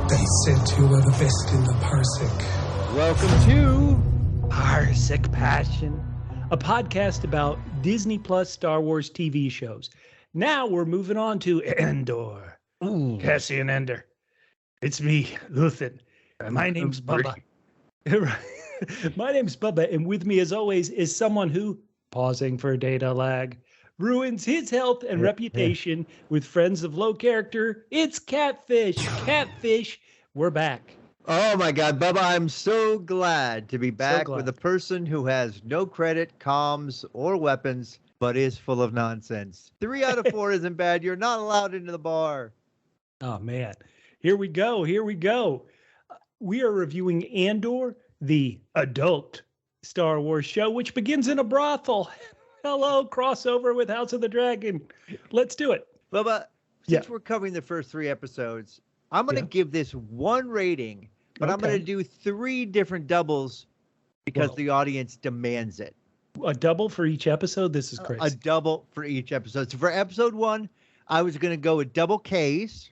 They said you were the best in the Parsec. Welcome to Parsec Passion, a podcast about Disney Plus Star Wars TV shows. Now we're moving on to Andor. Cassian Andor. It's me, Luthen. My name's Bubba. My name's Bubba, and with me as always is someone who, pausing for data lag, ruins his health and reputation with friends of low character. It's Catfish. Catfish, we're back. Oh my God, Bubba, I'm so glad to be back with a person who has no credit, comms, or weapons, but is full of nonsense. 3 out of 4 isn't bad. You're not allowed into the bar. Oh man, here we go. We are reviewing Andor, the adult Star Wars show, which begins in a brothel. Hello, crossover with House of the Dragon. Let's do it. Bubba, since we're covering the first 3 episodes, I'm going to give this 1 rating, but I'm going to do 3 different doubles because the audience demands it. A double for each episode? This is crazy. A double for each episode. So for episode 1, I was going to go with double Ks.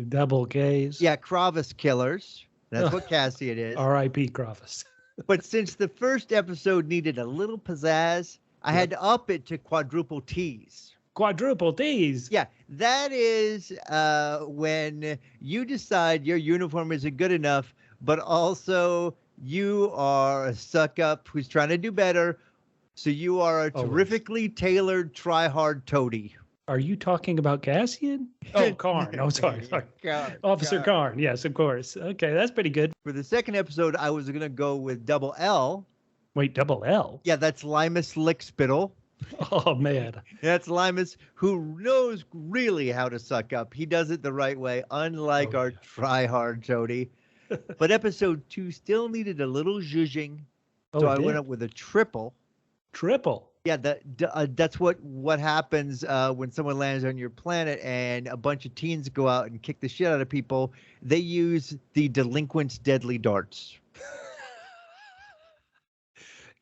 Double Ks? Yeah, Kravis Killers. That's what Cassian is. R.I.P. Kravis. But since the first episode needed a little pizzazz, I had to up it to quadruple Ts. Quadruple Ts? Yeah, that is when you decide your uniform isn't good enough, but also you are a suck-up who's trying to do better, so you are a terrifically tailored try-hard toady. Are you talking about Cassian? Oh, Karn. Oh, sorry. Officer Karn. Yes, of course. Okay, that's pretty good. For the second episode, I was going to go with double L. Wait, double L? Yeah, that's Linus Lickspittle. Oh, man. That's Linus, who knows really how to suck up. He does it the right way, unlike our try-hard toady. But episode 2 still needed a little zhuzhing, so I went up with a triple. Triple? Yeah, that's what happens when someone lands on your planet and a bunch of teens go out and kick the shit out of people. They use the delinquent's deadly darts.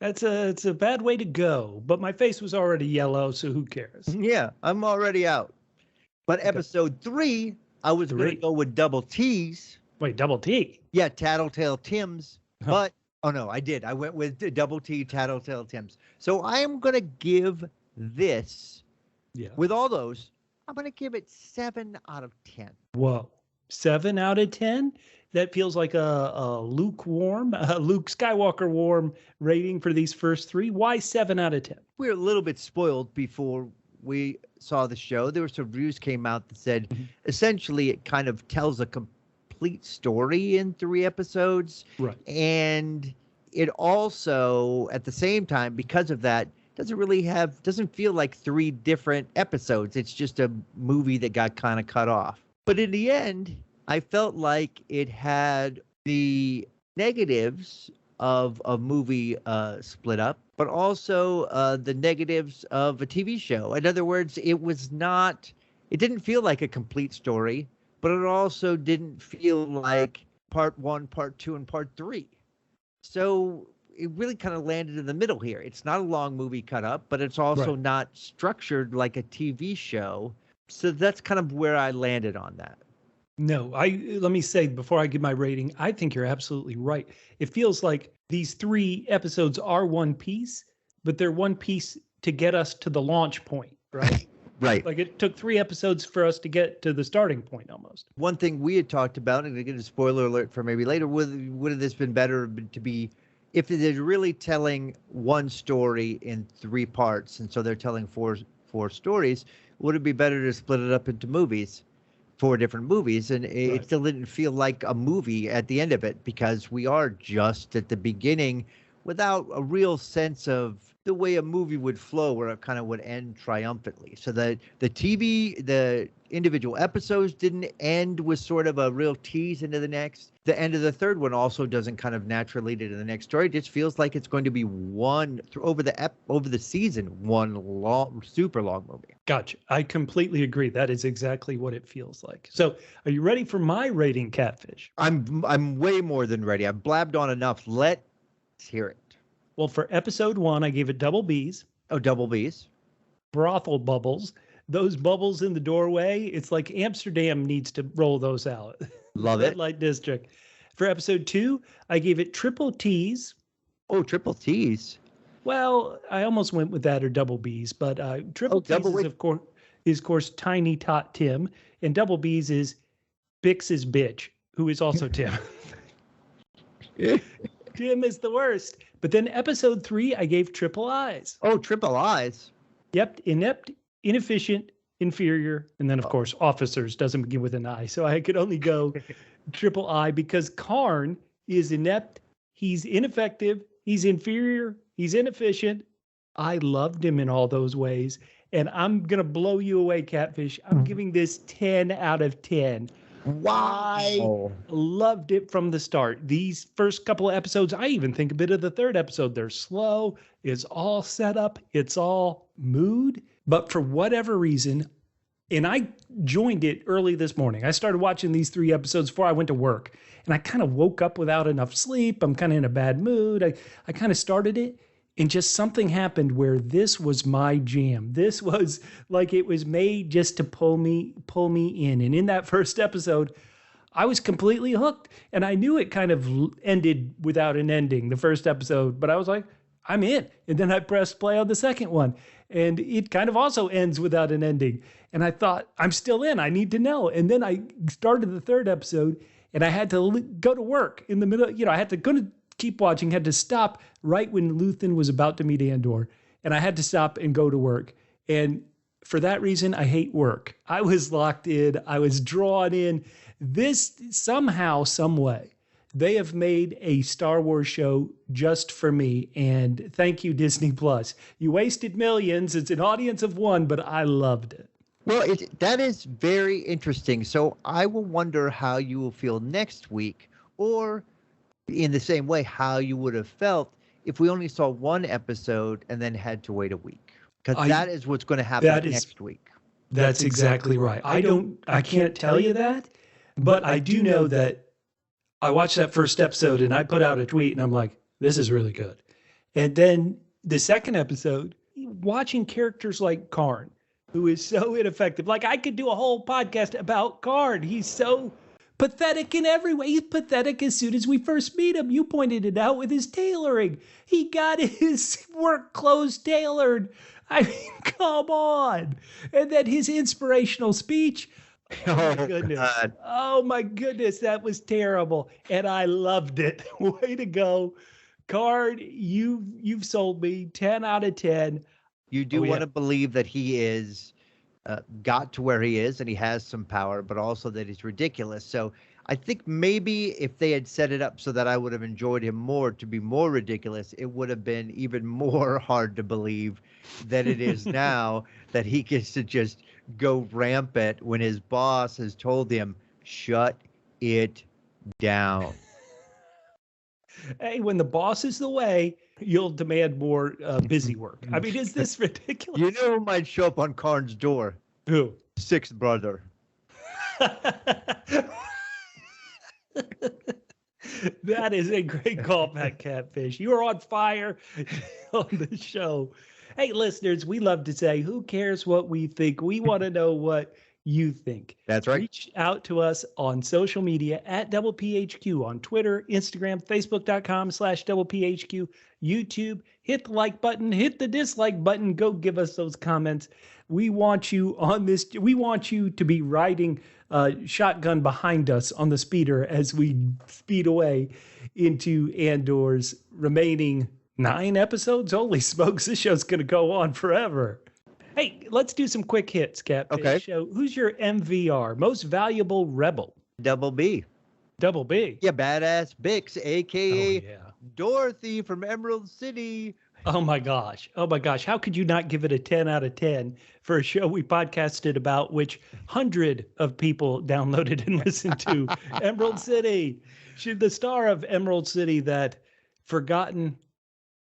It's a bad way to go, but my face was already yellow, so who cares? Yeah, I'm already out. But episode 3, I was going to go with double T's. Wait, double T? Yeah, Tattletale Tim's. But, oh no, I did. I went with double T, Tattletale Tim's. So I am going to give this, with all those, I'm going to give it 7 out of 10. Whoa, 7 out of 10? That feels like a Luke Skywalker warm rating for these first 3. Why 7 out of 10? We were a little bit spoiled before we saw the show. There were some reviews came out that said essentially it kind of tells a complete story in 3 episodes. Right. And it also, at the same time, because of that, doesn't feel like 3 different episodes. It's just a movie that got kind of cut off. But in the end, I felt like it had the negatives of a movie split up, but also the negatives of a TV show. In other words, it didn't feel like a complete story, but it also didn't feel like part 1, part 2, and part 3. So it really kind of landed in the middle here. It's not a long movie cut up, but it's also not structured like a TV show. So that's kind of where I landed on that. No, let me say before I give my rating, I think you're absolutely right. It feels like these 3 episodes are one piece, but they're one piece to get us to the launch point, right? Right. Like it took 3 episodes for us to get to the starting point almost. One thing we had talked about, and again, a spoiler alert for maybe later, would have this been better to be, if they're really telling one story in 3 parts, and so they're telling four stories, would it be better to split it up into movies? 4 different movies, and it still didn't feel like a movie at the end of it because we are just at the beginning without a real sense of the way a movie would flow where it kind of would end triumphantly. So the individual episodes didn't end with sort of a real tease into the next. The end of the third one also doesn't kind of naturally lead into the next story. It just feels like it's going to be over the season, one super long movie. Gotcha. I completely agree. That is exactly what it feels like. So are you ready for my rating, Catfish? I'm way more than ready. I've blabbed on enough. Let's hear it. Well, for episode 1, I gave it double Bs. Oh, double Bs. Brothel bubbles. those bubbles in the doorway, it's like Amsterdam needs to roll those out. Love Red it. Light District. For episode 2, I gave it triple T's. Oh, triple T's. Well, I almost went with that or double B's, but triple T's is, of course, Tiny Tot Tim, and double B's is Bix's bitch, who is also Tim. Tim is the worst. But then episode 3, I gave triple I's. Oh, triple I's. Yep, inept, inefficient, inferior, and then, of course, officers doesn't begin with an I. So I could only go triple I because Karn is inept, he's ineffective, he's inferior, he's inefficient. I loved him in all those ways. And I'm going to blow you away, Catfish. I'm giving this 10 out of 10. Why? I loved it from the start. These first couple of episodes, I even think a bit of the third episode, they're slow. It's all set up. It's all mood. But for whatever reason, and I joined it early this morning. I started watching these 3 episodes before I went to work. And I kind of woke up without enough sleep. I'm kind of in a bad mood. I kind of started it. And just something happened where this was my jam. This was like it was made just to pull me in. And in that first episode, I was completely hooked. And I knew it kind of ended without an ending, the first episode. But I was like, I'm in. And then I pressed play on the second one. And it kind of also ends without an ending. And I thought, I'm still in. I need to know. And then I started the third episode. And I had to go to work in the middle. I had to go to keep watching, had to stop right when Luthen was about to meet Andor. And I had to stop and go to work. And for that reason, I hate work. I was locked in. I was drawn in. This somehow, some way, they have made a Star Wars show just for me. And thank you, Disney Plus. You wasted millions. It's an audience of one, but I loved it. Well, that is very interesting. So I will wonder how you will feel next week, or in the same way, how you would have felt if we only saw one episode and then had to wait a week. Because that is what's going to happen next week. That's exactly right. I can't tell you that, but I do know that I watched that first episode and I put out a tweet and I'm like, this is really good. And then the second episode, watching characters like Karn, who is so ineffective. Like I could do a whole podcast about Karn. He's so pathetic in every way. He's pathetic as soon as we first meet him. You pointed it out with his tailoring. He got his work clothes tailored. I mean, come on. And then his inspirational speech. Oh my goodness. God. Oh my goodness. That was terrible. And I loved it. Way to go. Karn, you've sold me 10 out of 10. You do want to believe that he is got to where he is and he has some power, but also that he's ridiculous. So I think maybe if they had set it up so that I would have enjoyed him more to be more ridiculous, it would have been even more hard to believe than it is now that he gets to just go rampant when his boss has told him, shut it down. Hey, when the boss is the way, you'll demand more busy work. I mean, is this ridiculous? You know who might show up on Karn's door? Who? Sixth brother. That is a great callback, Catfish. You are on fire on the show. Hey, listeners, we love to say, who cares what we think? We want to know what you think. That's right. Reach out to us on social media at DoublePHQ on Twitter, Instagram, Facebook.com/DoublePHQ, YouTube. Hit the like button, hit the dislike button. Go give us those comments. We want you on this. We want you to be riding shotgun behind us on the speeder as we speed away into Andor's remaining 9 episodes. Holy smokes, this show's going to go on forever. Hey, let's do some quick hits, Catfish. Okay. So, who's your MVR, most valuable rebel? Double B. Double B. Yeah, badass Bix, a.k.a. Dorothy from Emerald City. Oh, my gosh. Oh, my gosh. How could you not give it a 10 out of 10 for a show we podcasted about, which 100 of people downloaded and listened to? Emerald City. She's the star of Emerald City, that forgotten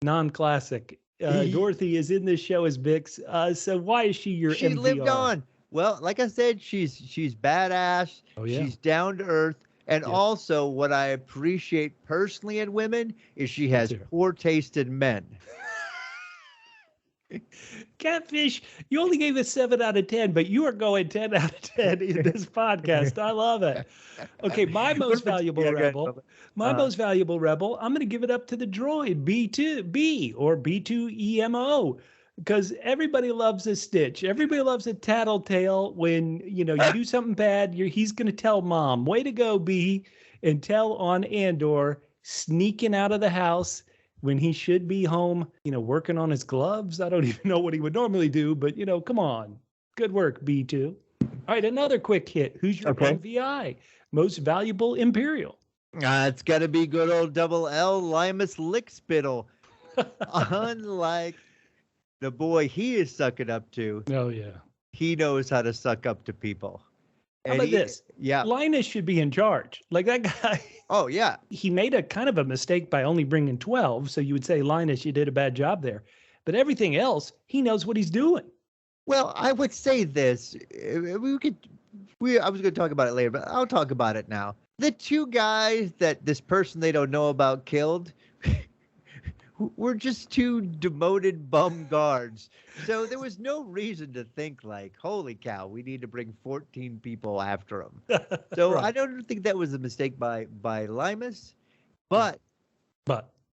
non-classic. Dorothy is in this show as Bix. So why is she your MVR? She lived on. Well, like I said, she's badass. Oh, yeah. She's down to earth. And also what I appreciate personally in women is she has poor taste in men. Catfish, you only gave us 7 out of 10, but you are going 10 out of 10 in this podcast. I love it. Okay, my most valuable rebel. Most valuable rebel, I'm going to give it up to the droid B2B or B2EMO. Because everybody loves a stitch. Everybody loves a tattletale when, you do something bad. He's going to tell mom, way to go, B, and tell on Andor sneaking out of the house when he should be home, working on his gloves. I don't even know what he would normally do, but, come on. Good work, B2. All right, another quick hit. Who's your MVI? Most valuable Imperial? It's got to be good old double L, Linus Lickspittle. Unlike the boy he is sucking up to. Oh, yeah. He knows how to suck up to people. How about this? Yeah. Linus should be in charge. Like that guy. Oh, yeah. He made a kind of a mistake by only bringing 12. So you would say, Linus, you did a bad job there. But everything else, he knows what he's doing. Well, I would say this. I was going to talk about it later, but I'll talk about it now. The 2 guys that this person they don't know about killed were just 2 demoted bum guards. So there was no reason to think like, holy cow, we need to bring 14 people after him. So right. I don't think that was a mistake by Linus, but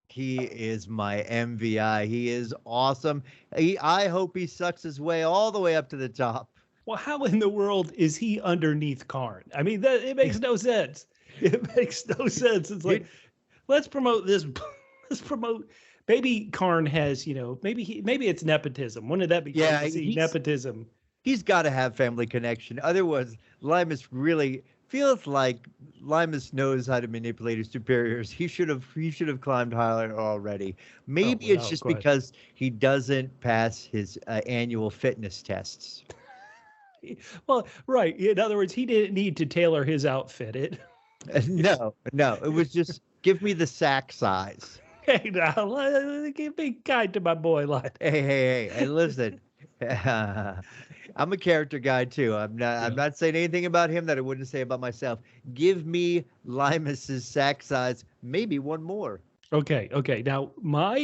he is my MVI. He is awesome. I hope he sucks his way all the way up to the top. Well, how in the world is he underneath Karn? I mean, it makes no sense. It makes no sense. It's like, let's promote this. Let's promote. Maybe Karn has, maybe it's nepotism. Wouldn't that be cool to see nepotism? He's got to have family connection. Otherwise, Linus really feels like Linus knows how to manipulate his superiors. He should have climbed higher already. Maybe it's just because he doesn't pass his annual fitness tests. Well, right. In other words, he didn't need to tailor his outfit. No. It was just give me the sack size. Hey, now, be kind to my boy, Linus. Hey, listen. I'm a character guy too. I'm not saying anything about him that I wouldn't say about myself. Give me Linus's sack size, maybe one more. Okay. Now, my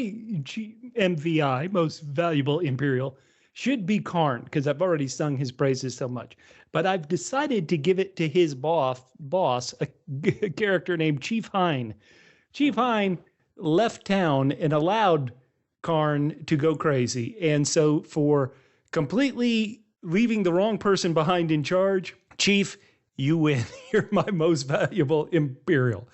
MVI, most valuable Imperial, should be Karn, because I've already sung his praises so much. But I've decided to give it to his boss, a character named Chief Haynes. Chief Haynes left town and allowed Karn to go crazy. And so for completely leaving the wrong person behind in charge, Chief, you win. You're my most valuable Imperial.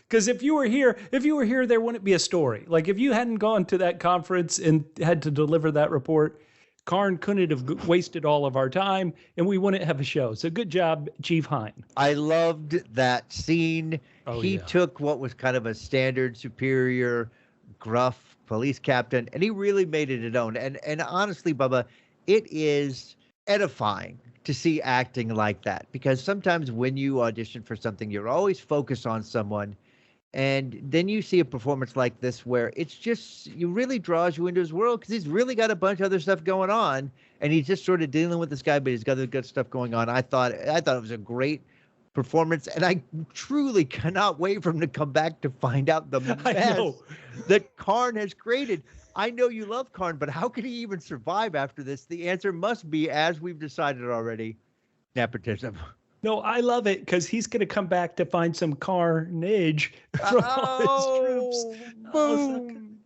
Because if you were here, there wouldn't be a story. Like if you hadn't gone to that conference and had to deliver that report, Karn couldn't have wasted all of our time and we wouldn't have a show. So good job, Chief Haynes. I loved that scene. He took what was kind of a standard superior, gruff police captain, and he really made it his own. And honestly, Bubba, it is edifying to see acting like that, because sometimes when you audition for something, you're always focused on someone. And then you see a performance like this where it's just, you really draws you into his world because he's really got a bunch of other stuff going on and he's just sort of dealing with this guy, but he's got other good stuff going on. I thought it was a great performance, and I truly cannot wait for him to come back to find out the mess that Karn has created. I know you love Karn, but how can he even survive after this? The answer must be, as we've decided already, nepotism. No, I love it because he's going to come back to find some carnage from all his troops. Boom.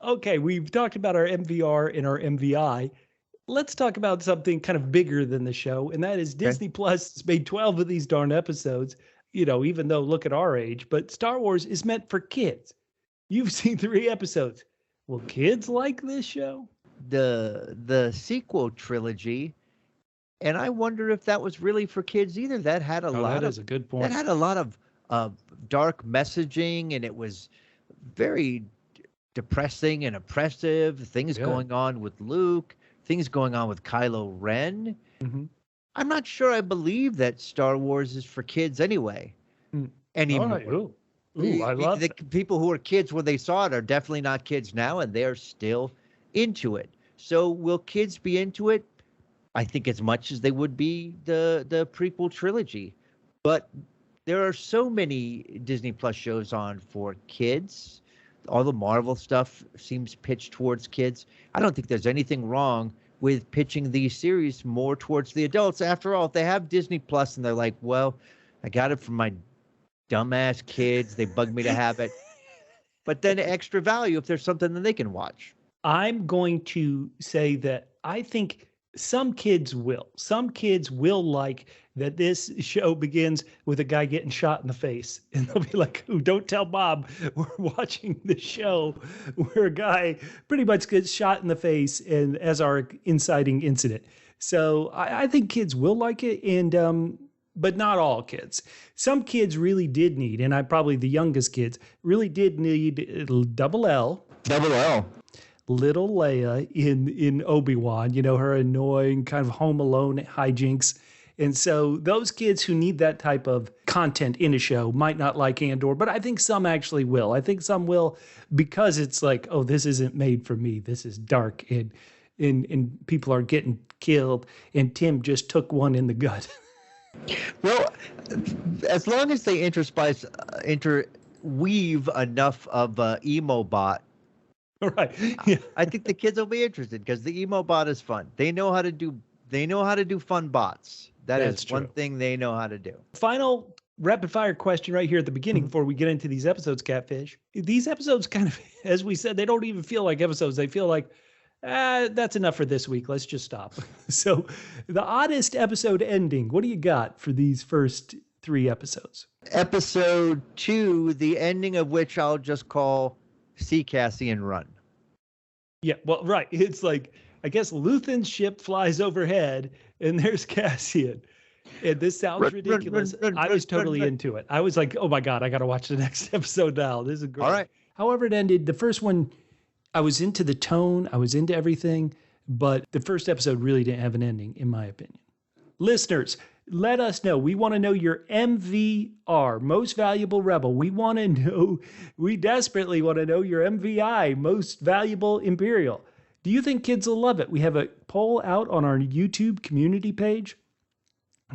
Okay, we've talked about our MVR and our MVI. Let's talk about something kind of bigger than the show, and that is Disney Plus has made 12 of these darn episodes, even though look at our age, but Star Wars is meant for kids. You've seen 3 episodes. Will kids like this show? The sequel trilogy, and I wonder if that was really for kids either. That had a lot. That is a good point. That had a lot of dark messaging, and it was very depressing and oppressive. Things going on with Luke, things going on with Kylo Ren. Mm-hmm. I'm not sure I believe that Star Wars is for kids anyway. Anymore. All right. Ooh, I love the people who are kids when they saw it are definitely not kids now, and they're still into it. So will kids be into it? I think as much as they would be the prequel trilogy. But there are so many Disney Plus shows on for kids. All the Marvel stuff seems pitched towards kids. I don't think there's anything wrong with pitching these series more towards the adults. After all, if they have Disney Plus and they're like, well, I got it from my dumbass kids. They bug me to have it. But then extra value if there's something that they can watch. I'm going to say that I think some kids will. Some kids will like that this show begins with a guy getting shot in the face. And they'll be like, "Ooh, don't tell Bob we're watching the show where a guy pretty much gets shot in the face and as our inciting incident." So I think kids will like it, and but not all kids. Some kids really did need, and I'm probably the youngest kids, really did need Double L. Little Leia in Obi-Wan, her annoying kind of Home Alone hijinks. And so those kids who need that type of content in a show might not like Andor, but I think some actually will. I think some will because it's like, oh, this isn't made for me. This is dark and people are getting killed and Tim just took one in the gut. Well, as long as they interweave enough of emo bot, Right. Yeah. I think the kids will be interested because the emo bot is fun. They know how to do fun bots. That's true. One thing they know how to do. Final rapid fire question right here at the beginning before we get into these episodes, Catfish. These episodes kind of, as we said, they don't even feel like episodes. They feel like, that's enough for this week. Let's just stop. So the Oddest episode ending, what do you got for these first 3 episodes? Episode 2, the ending of which I'll just call See Cassian Run. Yeah, well, right. It's like, I guess Luthen's ship flies overhead and there's Cassian. And this sounds ridiculous. I was totally into it. I was like, oh my God, I got to watch the next episode now. This is great. All right. However it ended, the first one, I was into the tone. I was into everything. But the first episode really didn't have an ending, in my opinion. Listeners, let us know. We want to know your MVR, Most Valuable Rebel. We desperately want to know your MVI, Most Valuable Imperial. Do you think kids will love it? We have a poll out on our YouTube community page.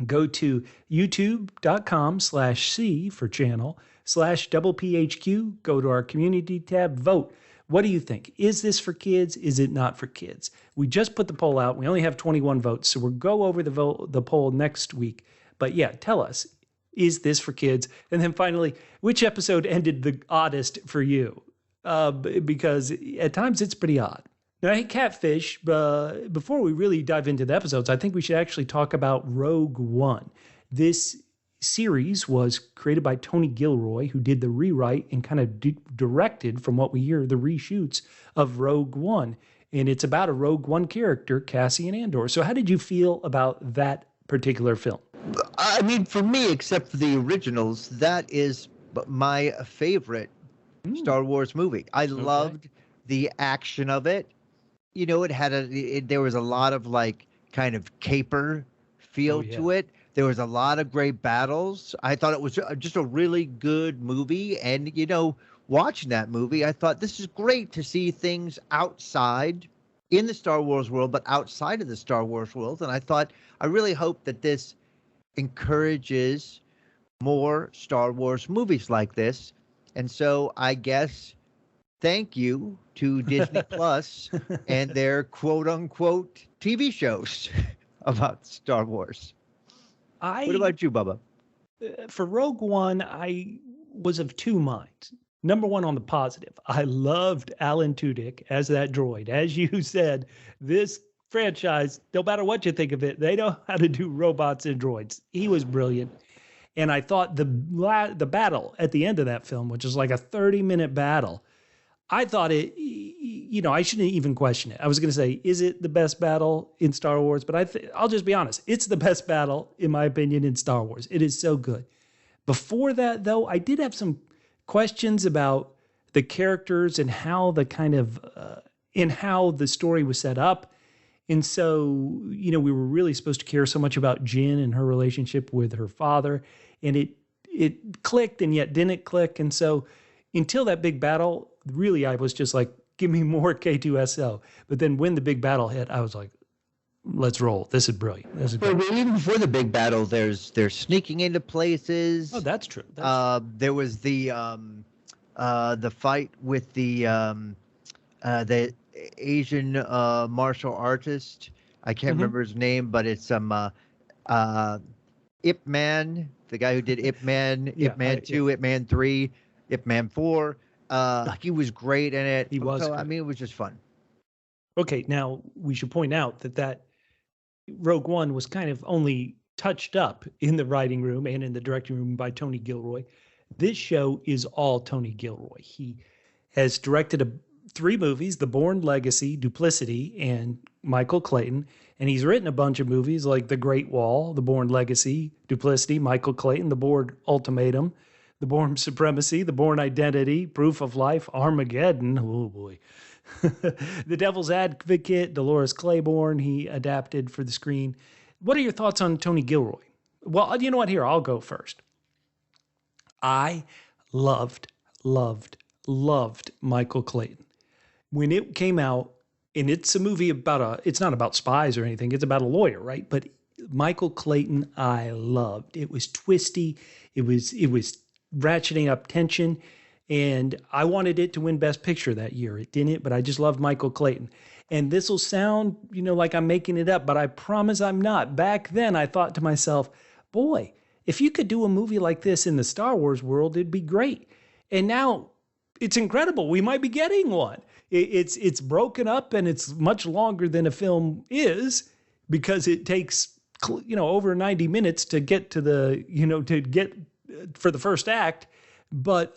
Go to youtube.com/C for channel /PPHQ. Go to our community tab, vote. What do you think? Is this for kids? Is it not for kids? We just put the poll out. We only have 21 votes, so we'll go over the poll next week. But yeah, tell us, is this for kids? And then finally, which episode ended the oddest for you? Because at times it's pretty odd. Now, hey, Catfish, before we really dive into the episodes, I think we should actually talk about Rogue One. This series was created by Tony Gilroy, who did the rewrite and kind of directed, from what we hear, the reshoots of Rogue One. And it's about a Rogue One character, Cassian Andor. So how did you feel about that particular film? I mean, for me, except for the originals, that is my favorite Star Wars movie. I loved the action of it. It had there was a lot of like kind of caper feel to it. There was a lot of great battles. I thought it was just a really good movie. And, watching that movie, I thought this is great to see things outside in the Star Wars world, but outside of the Star Wars world. And I really hope that this encourages more Star Wars movies like this. And so I guess thank you to Disney Plus and their quote unquote TV shows about Star Wars. What about you, Bubba? For Rogue One, I was of two minds. Number one, on the positive, I loved Alan Tudyk as that droid. As you said, this franchise, no matter what you think of it, they know how to do robots and droids. He was brilliant. And I thought the battle at the end of that film, which is like a 30-minute battle, I thought it, I shouldn't even question it. I was going to say, is it the best battle in Star Wars? But I'll just be honest. It's the best battle, in my opinion, in Star Wars. It is so good. Before that, though, I did have some questions about the characters and how the kind of, how the story was set up. And so, we were really supposed to care so much about Jyn and her relationship with her father. And it clicked and yet didn't click. And so until that big battle, really, I was just like, give me more K2SO. But then when the big battle hit, I was like, let's roll. This is brilliant. But even before the big battle, there's sneaking into places. Oh, that's true. There was the fight with the Asian martial artist. I can't remember his name, but it's Ip Man, the guy who did Ip Man, Ip Man 2, Ip Man 3, Ip Man 4. He was great in it. He was. So, I mean, it was just fun. Okay, now we should point out that Rogue One was kind of only touched up in the writing room and in the directing room by Tony Gilroy. This show is all Tony Gilroy. He has directed 3 movies, The Bourne Legacy, Duplicity, and Michael Clayton. And he's written a bunch of movies like The Great Wall, The Bourne Legacy, Duplicity, Michael Clayton, The Bourne Ultimatum, The Bourne Supremacy, The Bourne Identity, Proof of Life, Armageddon. Oh, boy. The Devil's Advocate, Dolores Claiborne, he adapted for the screen. What are your thoughts on Tony Gilroy? Well, you know what? Here, I'll go first. I loved Michael Clayton. When it came out, and it's a movie it's not about spies or anything, it's about a lawyer, right? But Michael Clayton, I loved. It was twisty, it was ratcheting up tension, and I wanted it to win Best Picture that year. It didn't, but I just loved Michael Clayton. And this will sound, like I'm making it up, but I promise I'm not. Back then, I thought to myself, boy, if you could do a movie like this in the Star Wars world, it'd be great. And now it's incredible. We might be getting one. It's broken up and it's much longer than a film is because it takes, over 90 minutes to get to for the first act. But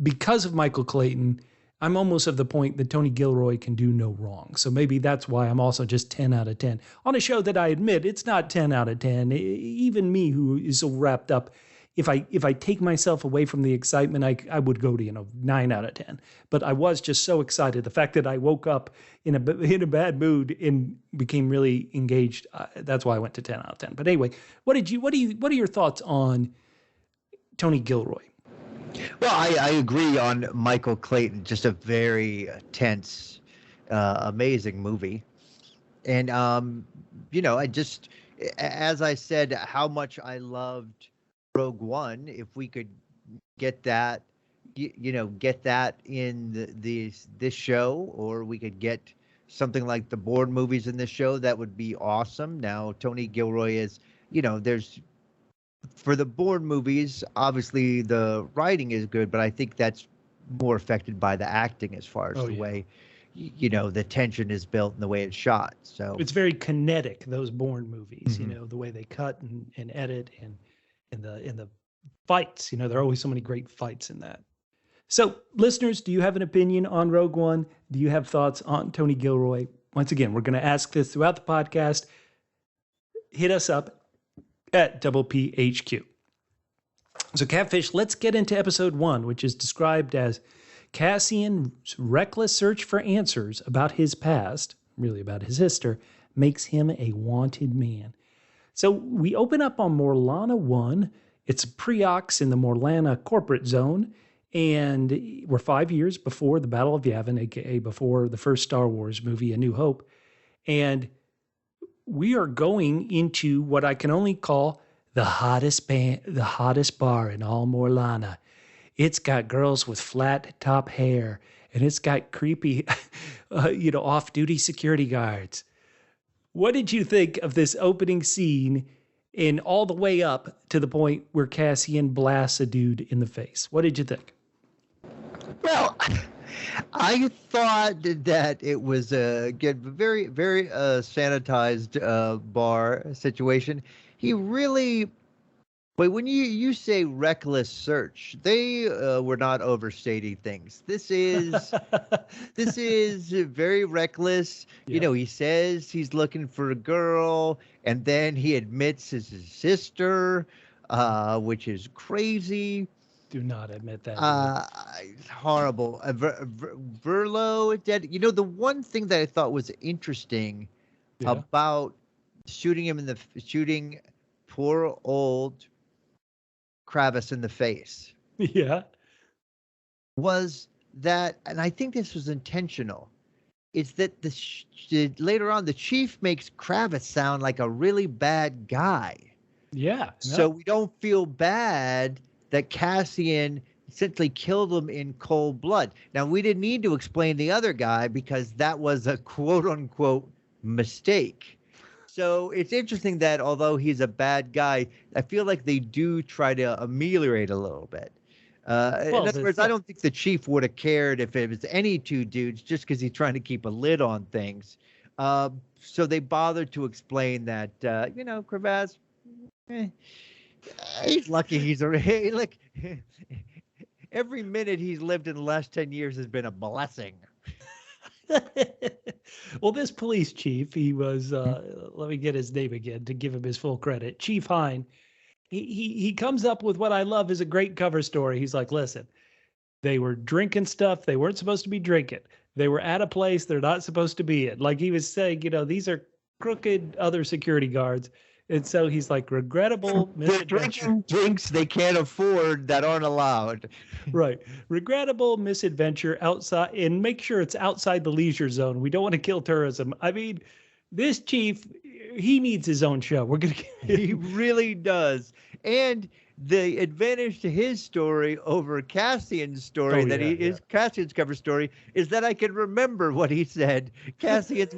because of Michael Clayton, I'm almost of the point that Tony Gilroy can do no wrong. So maybe that's why I'm also just 10 out of 10 on a show that I admit it's not 10 out of 10. Even me, who is so wrapped up, if I take myself away from the excitement, I would go to 9 out of 10. But I was just so excited. The fact that I woke up in a bad mood and became really engaged, that's why I went to 10 out of 10. But anyway, what are your thoughts on Tony Gilroy? Well, I agree on Michael Clayton. Just a very tense, amazing movie. And, I just, as I said, how much I loved Rogue One, if we could get that, get that in this show, or we could get something like the Bourne movies in this show, that would be awesome. Now, Tony Gilroy is, there's, for the Bourne movies, obviously the writing is good, but I think that's more affected by the acting as far as way, the tension is built and the way it's shot. So it's very kinetic, those Bourne movies, the way they cut and edit and in the fights, there are always so many great fights in that. So listeners, do you have an opinion on Rogue One? Do you have thoughts on Tony Gilroy? Once again, we're going to ask this throughout the podcast. Hit us up at PPHQ. So Catfish, let's get into episode 1, which is described as Cassian's reckless search for answers about his past, really about his sister, makes him a wanted man. So we open up on Moranla One. It's a pre-ox in the Moranla corporate zone, and we're 5 years before the Battle of Yavin, aka before the first Star Wars movie, A New Hope. And we are going into what I can only call the hottest bar in all Moranla. It's got girls with flat top hair, and it's got creepy, off-duty security guards. What did you think of this opening scene, and all the way up to the point where Cassian blasts a dude in the face? What did you think? Well, I thought that it was a very, very sanitized bar situation. He really, but when you say reckless search, they were not overstating things. This is very reckless. Yeah. He says he's looking for a girl, and then he admits it's his sister, which is crazy. Do not admit that. Horrible. Verlo dead. The one thing that I thought was interesting about shooting poor old Kravis in the face. Yeah. Was that, and I think this was intentional, is that later on the chief makes Kravis sound like a really bad guy. Yeah. So we don't feel bad that Cassian essentially killed him in cold blood. Now, we didn't need to explain the other guy because that was a quote-unquote mistake. So it's interesting that although he's a bad guy, I feel like they do try to ameliorate a little bit. In other words, I don't think the chief would have cared if it was any two dudes just because he's trying to keep a lid on things. So they bothered to explain that, Crevasse, he's lucky he's already, like, every minute he's lived in the last 10 years has been a blessing. Well, this police chief, he was, let me get his name again to give him his full credit, Chief Hine. He comes up with what I love is a great cover story. He's like, listen, they were drinking stuff they weren't supposed to be drinking. They were at a place they're not supposed to be in. Like he was saying, these are crooked other security guards. And so he's like, regrettable misadventure. They're drinking drinks they can't afford that aren't allowed. Right. Regrettable misadventure outside, and make sure it's outside the leisure zone. We don't want to kill tourism. I mean, this chief, he needs his own show. We're going to He really does. And the advantage to his story over Cassian's story Cassian's cover story is that I can remember what he said. Cassian's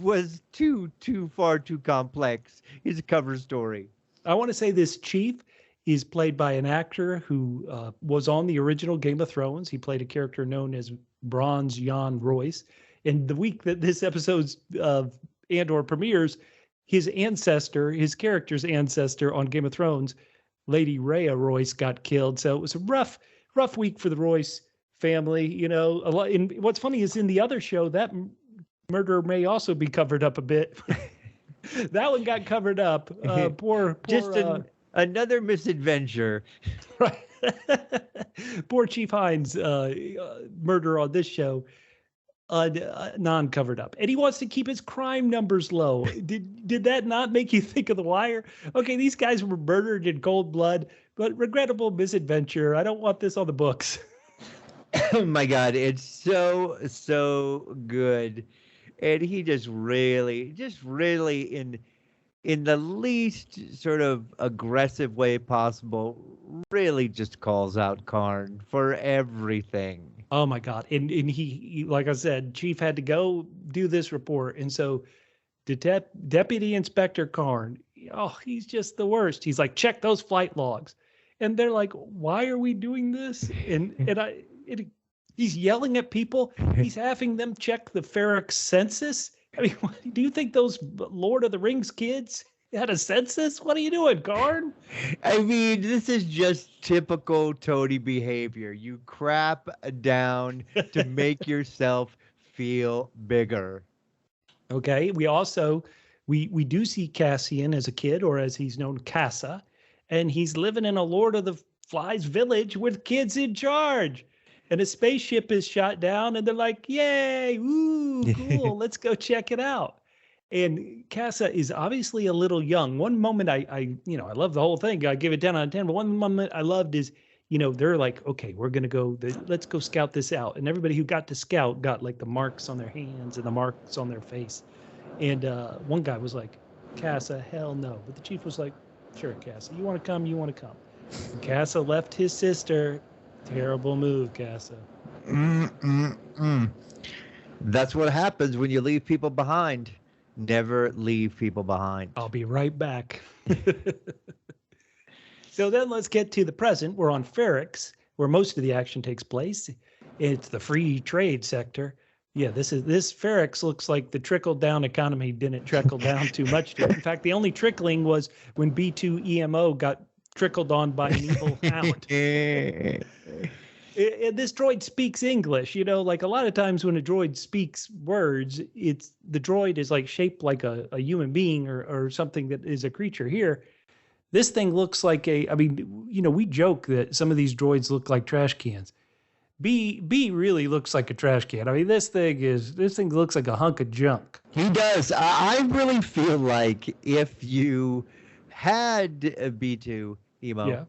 was too far too complex, his cover story. I want to say this chief is played by an actor who was on the original Game of Thrones. He played a character known as Bronze Jan Royce. And the week that this episode's of Andor premieres, his character's ancestor on Game of Thrones, Lady Rhea Royce, got killed. So it was a rough week for the Royce family. A lot. And what's funny is in the other show, that murder may also be covered up a bit. That one got covered up. Poor another misadventure. Right. Poor Chief Hines' murder on this show, non-covered up. And he wants to keep his crime numbers low. Did that not make you think of The Wire? Okay, these guys were murdered in cold blood, but regrettable misadventure. I don't want this on the books. Oh my God, it's so good. And he just really in the least sort of aggressive way possible, really just calls out Karn for everything. Oh my God. And he, like I said, Chief had to go do this report. And so Deputy Inspector Karn, he's just the worst. He's like, check those flight logs. And they're like, why are we doing this? He's yelling at people. He's having them check the Ferric census. I mean, do you think those Lord of the Rings kids had a census? What are you doing, Karn? I mean, this is just typical Toady behavior. You crap down to make yourself feel bigger. Okay. We also, we do see Cassian as a kid, or as he's known, Kassa, and he's living in a Lord of the Flies village with kids in charge. And a spaceship is shot down, and they're like, yay, ooh, cool, let's go check it out. And Kassa is obviously a little young. One moment I love the whole thing. I give it 10 out of 10. But one moment I loved is, they're like, okay, we're going to go, let's go scout this out. And everybody who got to scout got like the marks on their hands and the marks on their face. And one guy was like, Kassa, hell no. But the chief was like, sure, Kassa, you want to come, you want to come. And Kassa left his sister. Terrible move, Kassa. That's what happens when you leave people behind. Never leave people behind. I'll be right back. So then let's get to the present. We're on Ferrix, where most of the action takes place. It's the free trade sector. Yeah, this Ferrix looks like the trickle-down economy didn't trickle down too much to it. In fact, the only trickling was when B2 EMO got trickled on by an evil hound. This droid speaks English, like a lot of times when a droid speaks words, the droid is like shaped like a human being or something that is a creature. Here, this thing looks like we joke that some of these droids look like trash cans. B really looks like a trash can. I mean, this thing looks like a hunk of junk. He does. I really feel like if you had a B2 emo,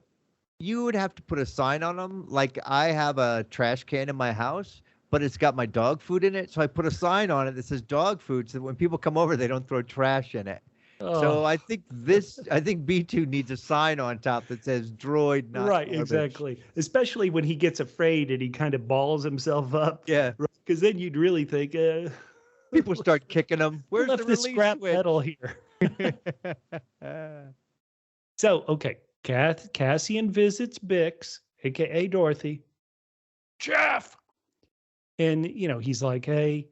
you would have to put a sign on them. Like I have a trash can in my house, but it's got my dog food in it. So I put a sign on it that says dog food so that when people come over, they don't throw trash in it. So I think B2 needs a sign on top that says droid, not right, garbage. exactly. Especially when he gets afraid and he kind of balls himself up. Yeah. Because then you'd really think, People start kicking him. Where's left the this release scrap switch? metal here. So, okay, Cassian visits Bix, aka Dorothy. Jeff, and he's like, "Hey,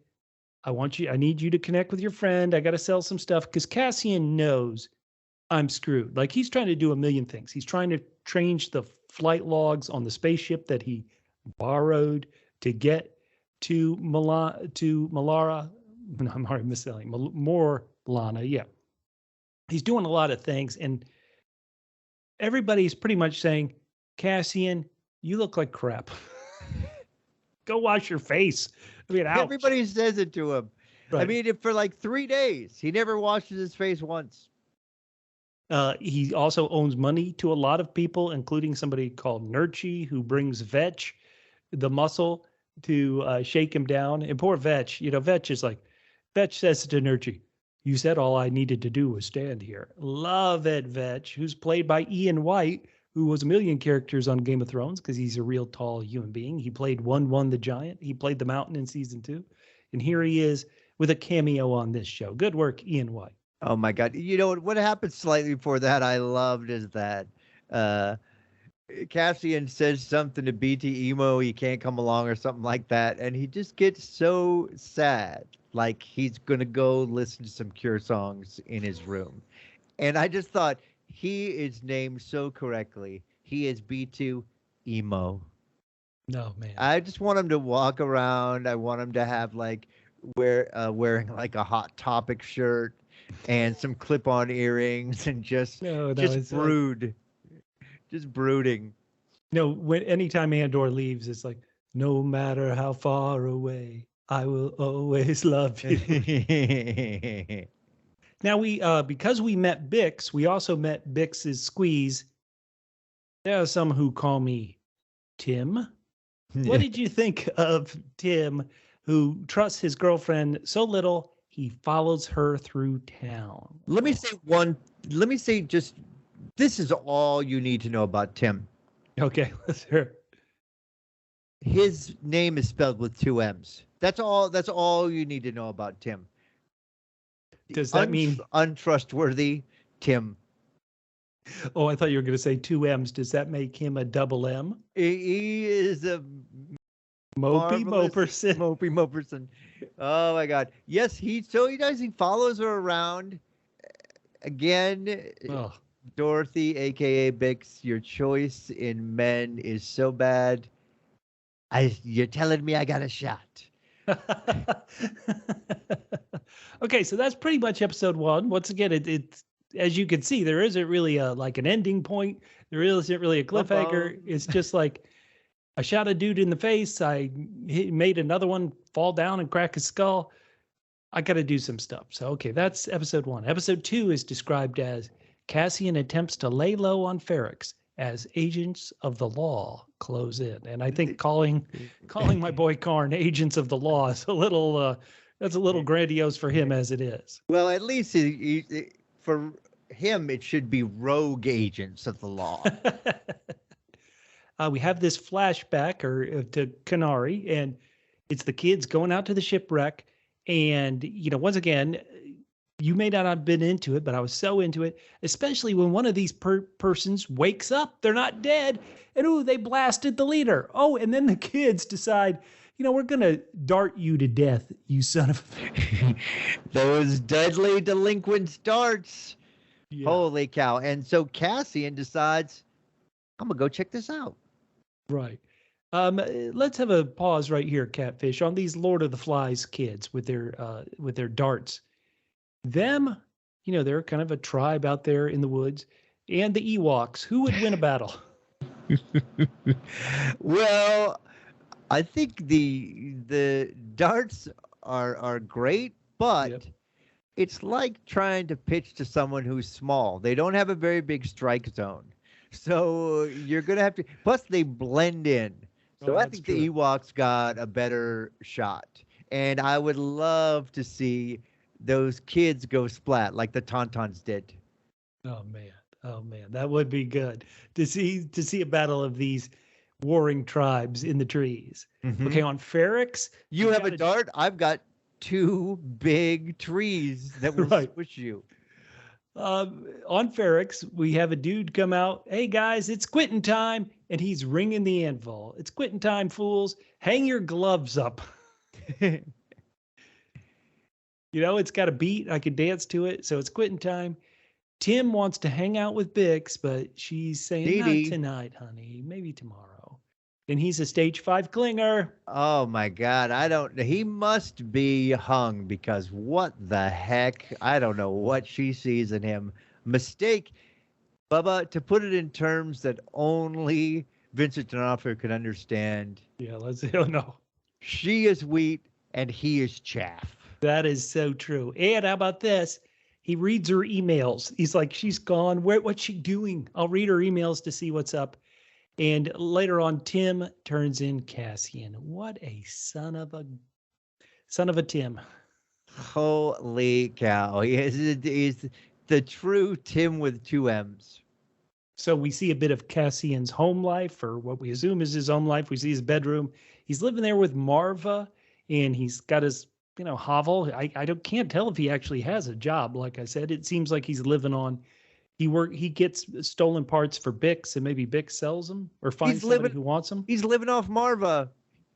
I need you to connect with your friend. I got to sell some stuff," because Cassian knows I'm screwed. Like, he's trying to do a million things. He's trying to change the flight logs on the spaceship that he borrowed to get to Malara. I'm already misspelling. Moranla. Yeah. He's doing a lot of things, and everybody's pretty much saying, Cassian, you look like crap. Go wash your face. I mean, ouch. Everybody says it to him. Right. I mean, for like 3 days, he never washes his face once. He also owns money to a lot of people, including somebody called Nurchi, who brings Vetch, the muscle, to shake him down. And poor Vetch, Vetch says to Nurchi, "You said all I needed to do was stand here." Love it, Vetch, who's played by Ian White, who was a million characters on Game of Thrones because he's a real tall human being. He played One the Giant. He played the Mountain in season 2. And here he is with a cameo on this show. Good work, Ian White. Oh my God. You know what happened slightly before that I loved is that Cassian says something to BT Emo, he can't come along or something like that, and he just gets so sad, like he's gonna go listen to some Cure songs in his room. And I just thought, he is named so correctly. He is B2 Emo. No, man. I just want him to walk around. I want him to have like wearing like a Hot Topic shirt and some clip-on earrings and just brood. Just brooding. Anytime Andor leaves, it's like, no matter how far away, I will always love you. Now because we met Bix, we also met Bix's squeeze. There are some who call me Tim. What did you think of Tim, who trusts his girlfriend so little he follows her through town? Let me say just, this is all you need to know about Tim. Okay, let's hear it. His name is spelled with 2 M's. That's all you need to know about Tim. Does that mean untrustworthy Tim? Oh, I thought you were going to say 2 M's. Does that make him a double M? He is a Mopey Moperson. Oh my God. Yes, he does. He follows her around. Again, Dorothy, aka Bix, your choice in men is so bad. You're telling me I got a shot. Okay, so that's pretty much episode 1. Once again, it's as you can see, there isn't really like an ending point. There isn't really a cliffhanger. It's just like, I shot a dude in the face. I made another one fall down and crack his skull. I got to do some stuff. So, okay, that's episode 1. Episode 2 is described as Cassian attempts to lay low on Ferrix as agents of the law close in. And I think calling my boy Karn agents of the law is that's a little grandiose for him as it is. Well, at least for him, it should be rogue agents of the law. We have this flashback to Canary, and it's the kids going out to the shipwreck. And, once again, you may not have been into it, but I was so into it, especially when one of these persons wakes up. They're not dead. And, they blasted the leader. Oh, and then the kids decide, we're going to dart you to death, you son of a... Those deadly delinquent darts. Yeah. Holy cow. And so Cassian decides, I'm going to go check this out. Right. Let's have a pause right here, Catfish, on these Lord of the Flies kids with their darts. Them, they're kind of a tribe out there in the woods, and the Ewoks. Who would win a battle? Well, I think the darts are great, but it's like trying to pitch to someone who's small. They don't have a very big strike zone. So you're going to have to, plus they blend in. So I think the Ewoks got a better shot. And I would love to see those kids go splat like the Tauntauns did. Oh man, that would be good to see a battle of these warring tribes in the trees. Mhm. Okay, on Ferrex, You have a dart. I've got 2 big trees that will Right. squish you. On Ferrex, we have a dude come out. Hey guys, it's quitting time, and he's ringing the anvil. It's quitting time, fools. Hang your gloves up. It's got a beat. I could dance to it, so it's quitting time. Tim wants to hang out with Bix, but she's saying, Dee. not tonight, honey. Maybe tomorrow. And he's a stage 5 clinger. Oh my God. He must be hung because what the heck? I don't know what she sees in him. Mistake. Bubba, to put it in terms that only Vincent D'Onofrio can understand. Yeah, oh no. She is wheat and he is chaff. That is so true. And how about this? He reads her emails. He's like, she's gone. What's she doing? I'll read her emails to see what's up. And later on, Tim turns in Cassian. What a son of a Tim. Holy cow. He's the true Tim with 2 M's. So we see a bit of Cassian's home life, or what we assume is his home life. We see his bedroom. He's living there with Marva, and he's got his hovel. I can't tell if he actually has a job. Like I said, it seems like he's living on. He gets stolen parts for Bix, and maybe Bix sells them or finds somebody who wants them. He's living off Marva.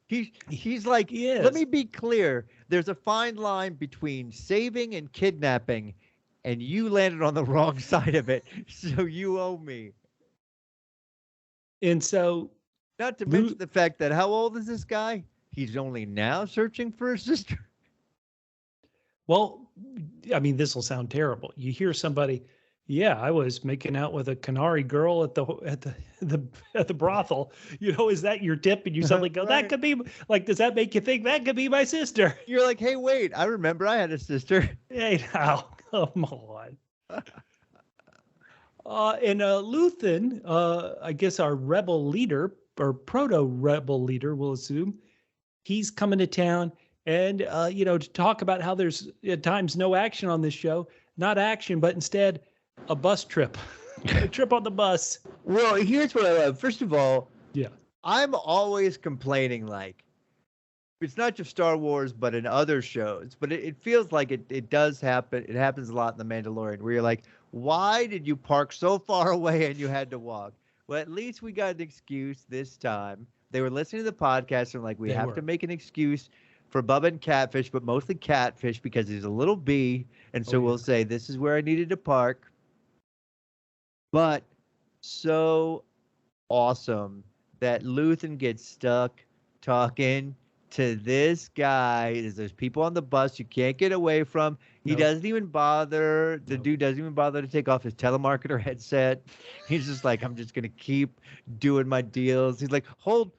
He's like, let me be clear. There's a fine line between saving and kidnapping, and you landed on the wrong side of it, so you owe me. And so, not to mention the fact that how old is this guy? He's only now searching for his sister. Well, I mean, this will sound terrible. You hear somebody, yeah, I was making out with a Canary girl at the brothel. Is that your tip? And you suddenly go, That could be like, does that make you think that could be my sister? You're like, hey, wait, I remember I had a sister. Hey, now, come on. And Luthen, I guess our rebel leader or proto-rebel leader, we'll assume, he's coming to town. And, to talk about how there's at times no action on this show, not action, but instead a bus trip, a trip on the bus. Well, here's what I love. First of all, yeah, I'm always complaining, like, it's not just Star Wars, but in other shows, but it feels like it does happen. It happens a lot in The Mandalorian where you're like, why did you park so far away and you had to walk? Well, at least we got an excuse this time. They were listening to the podcast and like, we have to make an excuse for Bubba and Catfish, but mostly Catfish because he's a little bee. And so we'll say, this is where I needed to park. But so awesome that Luthen gets stuck talking to this guy. There's people on the bus you can't get away from. He doesn't even bother. The dude doesn't even bother to take off his telemarketer headset. He's just like, I'm just going to keep doing my deals. He's like, hold,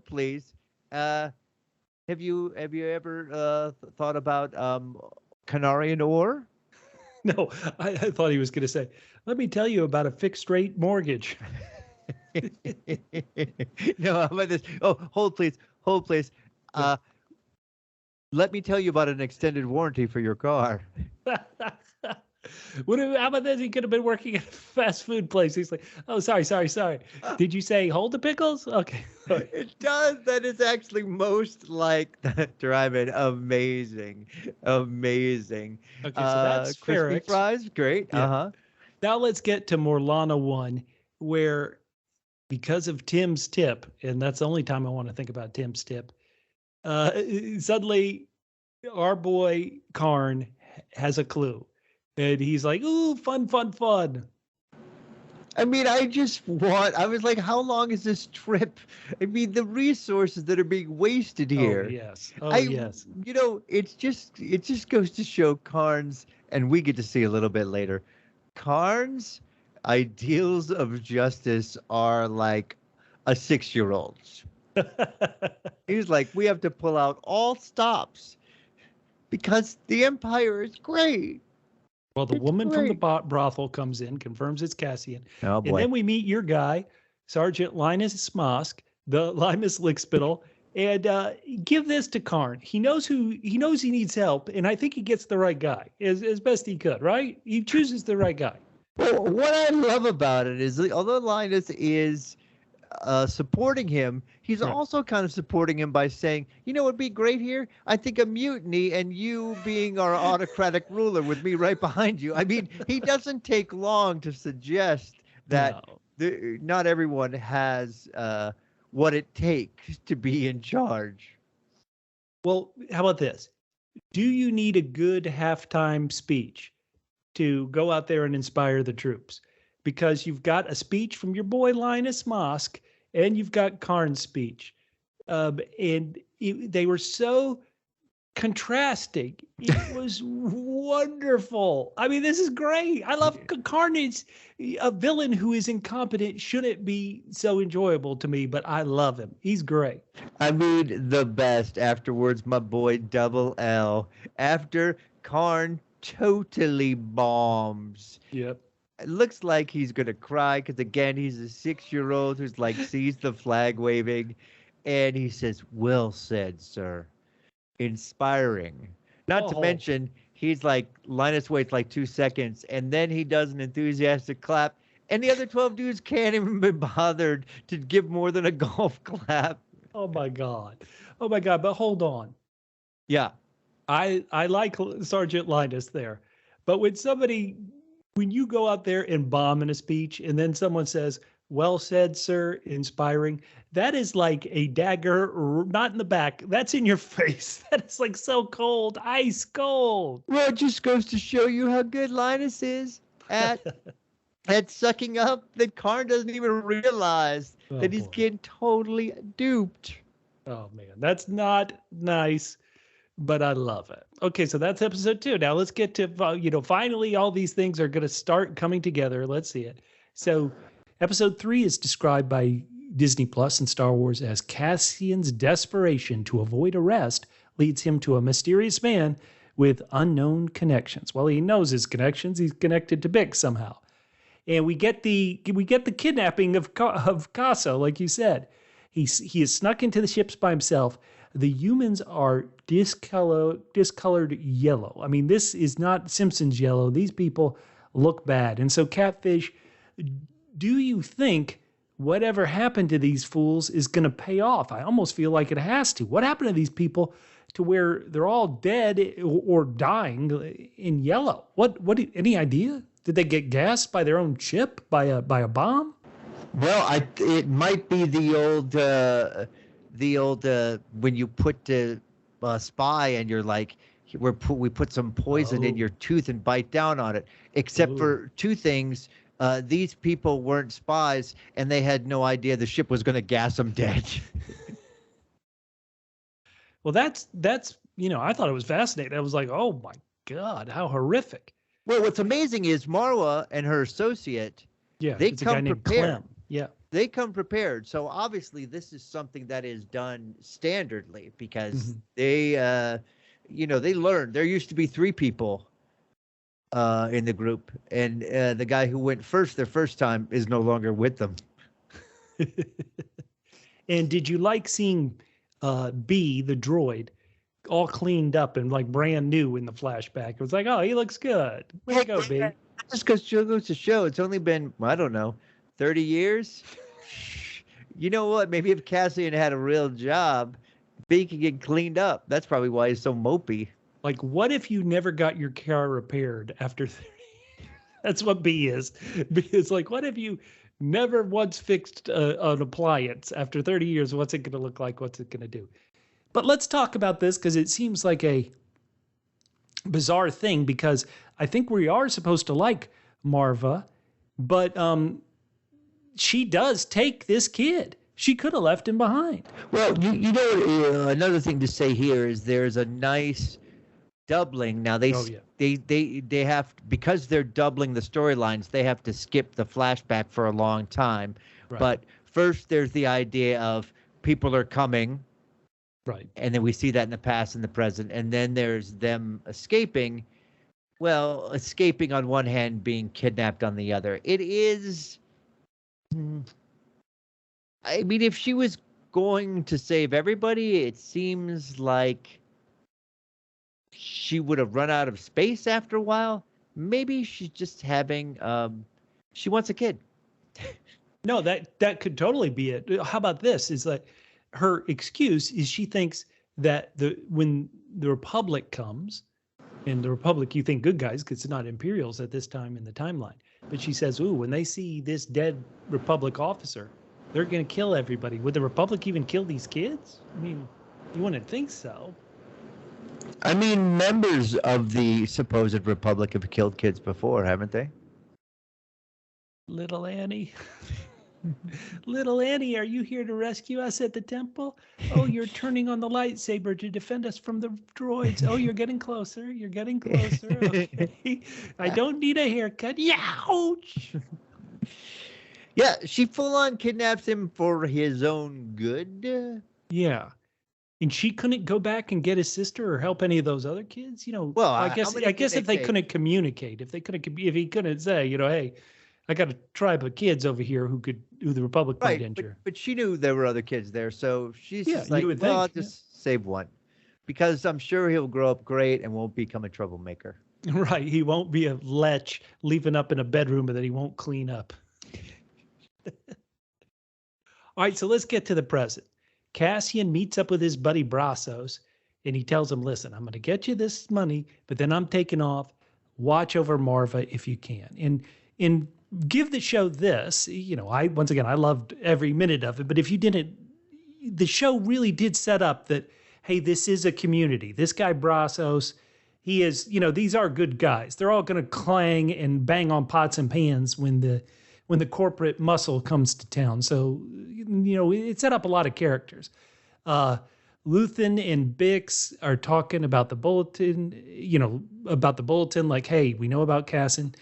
please. Have you ever thought about Canary and Ore? No, I thought he was going to say, let me tell you about a fixed rate mortgage. No, how about this? Oh, hold please. Let me tell you about an extended warranty for your car. How about this? He could have been working at a fast food place. He's like, oh, sorry. Did you say hold the pickles? Okay. It does. That is actually most like that drive-in. Amazing. Okay, so that's crispy fries. Great. Yeah. Now let's get to Moranla One, where because of Tim's tip, and that's the only time I want to think about Tim's tip, suddenly our boy Karn has a clue. And he's like, ooh, fun. I mean, I was like, how long is this trip? I mean, the resources that are being wasted here. Oh, yes. Yes. It just goes to show Karn's, and we get to see a little bit later, Karn's ideals of justice are like a 6-year-old's. He's like, we have to pull out all stops because the Empire is great. Well, the woman from the brothel comes in, confirms it's Cassian. Oh, boy. And then we meet your guy, Sergeant Linus Smosk, the Limus Lickspittle, And give this to Karn. He knows he needs help, and I think he gets the right guy as best he could, right? He chooses the right guy. Well, what I love about it is, although Linus is supporting him, he's also kind of supporting him by saying, you know what would be great here? I think a mutiny and you being our autocratic ruler with me right behind you. I mean, he doesn't take long to suggest that not everyone has what it takes to be in charge. Well, how about this? Do you need a good halftime speech to go out there and inspire the troops? Because you've got a speech from your boy Linus Mosk, and you've got Karn's speech. They were so contrasting. It was wonderful. I mean, this is great. I love Karn. Is a villain who is incompetent shouldn't be so enjoyable to me, but I love him. He's great. I mean, the best afterwards, my boy Double L. After Karn totally bombs. Yep. It looks like he's going to cry because, again, he's a 6-year-old who's like sees the flag waving. And he says, well said, sir. Inspiring. Not to mention, he's like, Linus waits like 2 seconds, and then he does an enthusiastic clap. And the other 12 dudes can't even be bothered to give more than a golf clap. Oh, my God. Oh, my God. But hold on. Yeah. I like Sergeant Linus there. But when you go out there and bomb in a speech and then someone says, well said, sir, inspiring, that is like a dagger, not in the back. That's in your face. That is like so cold, ice cold. Well, it just goes to show you how good Linus is at sucking up that Karn doesn't even realize that he's getting totally duped. Oh, man, that's not nice. But I love it. Okay, so that's episode 2. Now let's get to, finally all these things are going to start coming together. Let's see it. So episode 3 is described by Disney Plus and Star Wars as Cassian's desperation to avoid arrest leads him to a mysterious man with unknown connections. Well, he knows his connections. He's connected to Bix somehow. And we get the kidnapping of Kassa, like you said. He is snuck into the ships by himself. The humans are discolored yellow. I mean, this is not Simpsons yellow. These people look bad. And so, Catfish, do you think whatever happened to these fools is going to pay off? I almost feel like it has to. What happened to these people to where they're all dead or dying in yellow? Any idea? Did they get gassed by their own ship, by a bomb? Well, it might be the old when you put a spy and you're like, we put some poison in your tooth and bite down on it. Except for two things. These people weren't spies, and they had no idea the ship was going to gas them dead. Well, that's I thought it was fascinating. I was like, oh my God, how horrific. Well, what's amazing is Marwa and her associate. Yeah, they come prepared. Yeah, they come prepared. So obviously, this is something that is done standardly because they learned. There used to be 3 people in the group, and the guy who went first their first time is no longer with them. And did you like seeing B, the droid, all cleaned up and like brand new in the flashback? It was like, oh, he looks good. Way to go, B. Just because she goes to show, it's only been, I don't know, 30 years? You know what? Maybe if Cassian had a real job, B could get cleaned up. That's probably why he's so mopey. Like, what if you never got your car repaired after 30 years? That's what B is. It's like, what if you never once fixed an appliance after 30 years? What's it going to look like? What's it going to do? But let's talk about this because it seems like a bizarre thing because I think we are supposed to like Marva, but she does take this kid. She could have left him behind. Well, you know, another thing to say here is there's a nice doubling. Now they have, because they're doubling the storylines, they have to skip the flashback for a long time. Right. But first there's the idea of people are coming. Right. And then we see that in the past and the present. And then there's them escaping. Well, escaping on one hand, being kidnapped on the other. It is, I mean, if she was going to save everybody. It seems like she would have run out of space after a while. Maybe she's just having, she wants a kid. No, that could totally be it. How about this? Is like her excuse is she thinks that when the Republic comes, and the Republic, you think good guys, because it's not Imperials at this time in the timeline. But she says, ooh, when they see this dead Republic officer, they're going to kill everybody. Would the Republic even kill these kids? I mean, you wouldn't think so. I mean, members of the supposed Republic have killed kids before, haven't they? Little Annie. Little Annie, are you here to rescue us at the temple? Oh, you're turning on the lightsaber to defend us from the droids. Oh, you're getting closer. You're getting closer. Okay. I don't need a haircut. Ouch! Yeah, she full on kidnaps him for his own good. Yeah. And she couldn't go back and get his sister or help any of those other kids, you know. Well, I guess if they couldn't communicate, if he couldn't say, you know, hey, I got a tribe of kids over here who the Republic might injure. But she knew there were other kids there, so she's just like, I'll just save one, because I'm sure he'll grow up great and won't become a troublemaker. Right, he won't be a lech leaving up in a bedroom that he won't clean up. All right, so let's get to the present. Cassian meets up with his buddy Brazos, and he tells him, listen, I'm going to get you this money, but then I'm taking off. Watch over Marva if you can. And give the show this, you know, I loved every minute of it, but if you didn't, the show really did set up that, hey, this is a community. This guy Brazos, he is, you know, these are good guys. They're all going to clang and bang on pots and pans when the corporate muscle comes to town. So, you know, it set up a lot of characters. Luthen and Bix are talking about the bulletin, like, hey, we know about Cassian.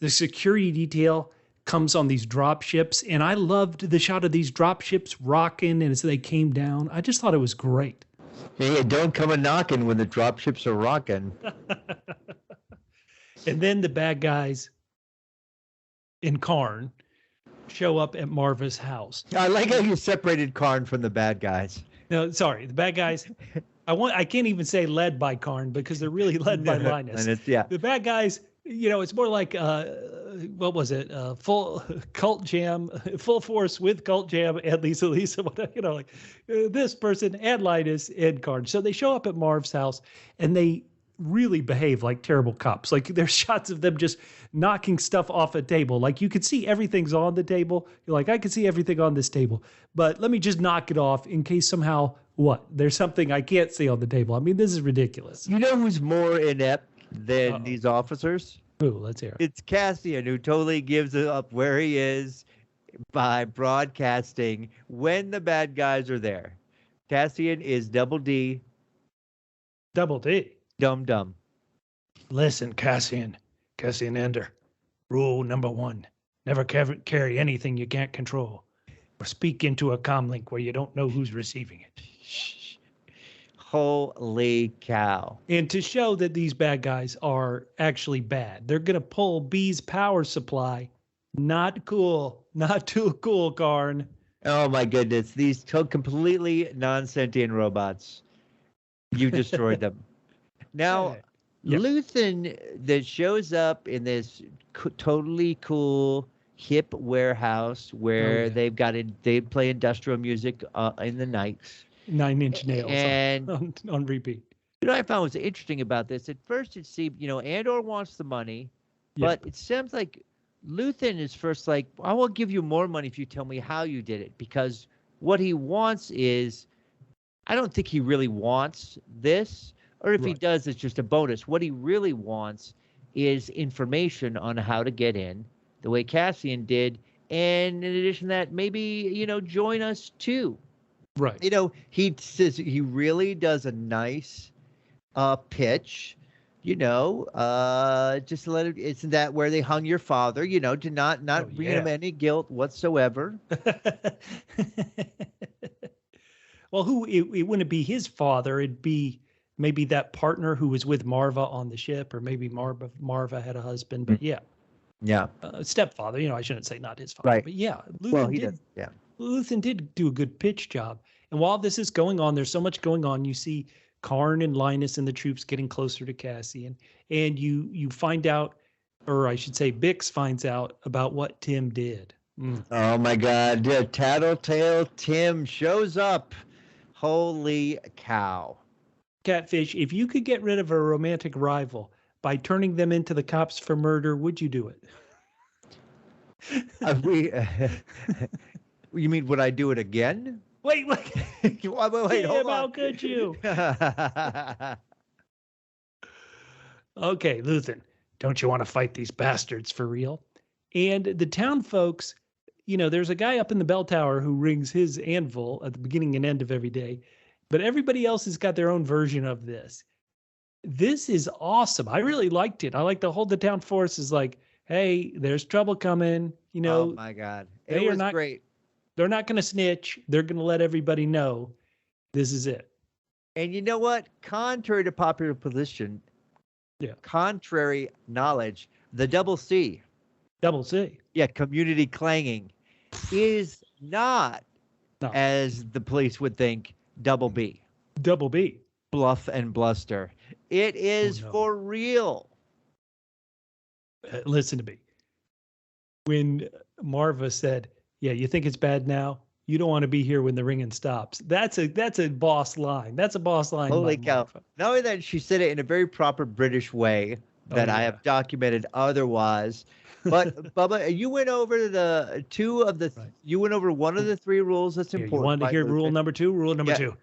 The security detail comes on these drop ships, and I loved the shot of these drop ships rocking and as they came down. I just thought it was great. Hey, don't come a knocking when the drop ships are rocking. And then the bad guys in Karn show up at Marva's house. I like how you separated Karn from the bad guys. No, sorry, the bad guys. I can't even say led by Karn because they're really led by Linus. The bad guys, you know, it's more like what was it? Full cult jam, full force with cult jam and Lisa, you know, like this person and Linus and Karn. So they show up at Marv's house and they really behave like terrible cops. Like there's shots of them just knocking stuff off a table. Like you could see everything's on the table. You're like, I can see everything on this table, but let me just knock it off in case somehow there's something I can't see on the table. I mean, this is ridiculous. You know who's more inept than these officers? Ooh, let's hear it. It's Cassian, who totally gives up where he is by broadcasting when the bad guys are there. Cassian is double D. Double D. Dumb. Listen, Cassian Andor. Rule number 1: never carry anything you can't control, or speak into a comlink where you don't know who's receiving it. Holy cow! And to show that these bad guys are actually bad, they're gonna pull B's power supply. Not cool. Not too cool, Karn. Oh my goodness! These completely non-sentient robots. You destroyed them. Now, yep. Luthen that shows up in this totally cool, hip warehouse where they play industrial music in the nights. 9 Inch Nails and on repeat. You know what I found was interesting about this? At first it seemed, you know, Andor wants the money, but it seems like Luthen is first like, I will give you more money if you tell me how you did it, because what he wants is, I don't think he really wants this. Or if he does, it's just a bonus. What he really wants is information on how to get in, the way Cassian did. And in addition to that, maybe, you know, join us too. Right. You know, he says he really does a nice pitch, you know, just let it, isn't that where they hung your father, you know, to not bring him any guilt whatsoever. Well, it wouldn't be his father. It'd be maybe that partner who was with Marva on the ship, or maybe Marva had a husband, but stepfather, you know, I shouldn't say not his father, but Luthen Luthen did do a good pitch job. And while this is going on, there's so much going on. You see Karn and Linus and the troops getting closer to Cassian, and you find out, or I should say Bix finds out about what Tim did. Oh my God. Yeah, Tattletale Tim shows up. Holy cow. Catfish, if you could get rid of a romantic rival by turning them into the cops for murder, would you do it? You mean, would I do it again? Wait, wait, Tim, hold on. how could you? Okay, Luthen, don't you want to fight these bastards for real? And the town folks, there's a guy up in the bell tower who rings his anvil at the beginning and end of every day, but everybody else has got their own version of this. This is awesome. I really liked it. I like the whole the town force is like, hey, there's trouble coming. Oh my God. It was great. They're not going to snitch. They're going to let everybody know this is it. And you know what? Contrary to popular position, contrary knowledge, the double C. Double C. Yeah, community clanging is not, as the police would think, double B. Double B. Bluff and bluster. It is for real. Listen to me. When Marva said, yeah, you think it's bad now? You don't want to be here when the ringing stops. That's a boss line. That's a boss line. Holy cow. Not only that, she said it in a very proper British way that I have documented otherwise. But Bubba, you went over you went over one of the three rules that's important. You wanted to hear rule number 2? Rule number 2.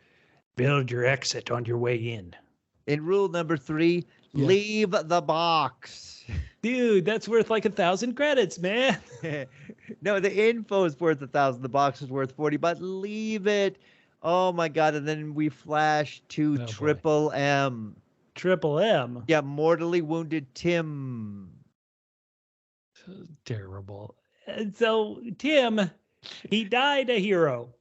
Build your exit on your way in. In rule number 3, leave the box. Dude, that's worth like 1,000 credits, man. No, the info is worth 1,000. The box is worth 40, but leave it. Oh my God. And then we flash to Triple M. Triple M? Yeah, mortally wounded Tim. Terrible. And so Tim, he died a hero.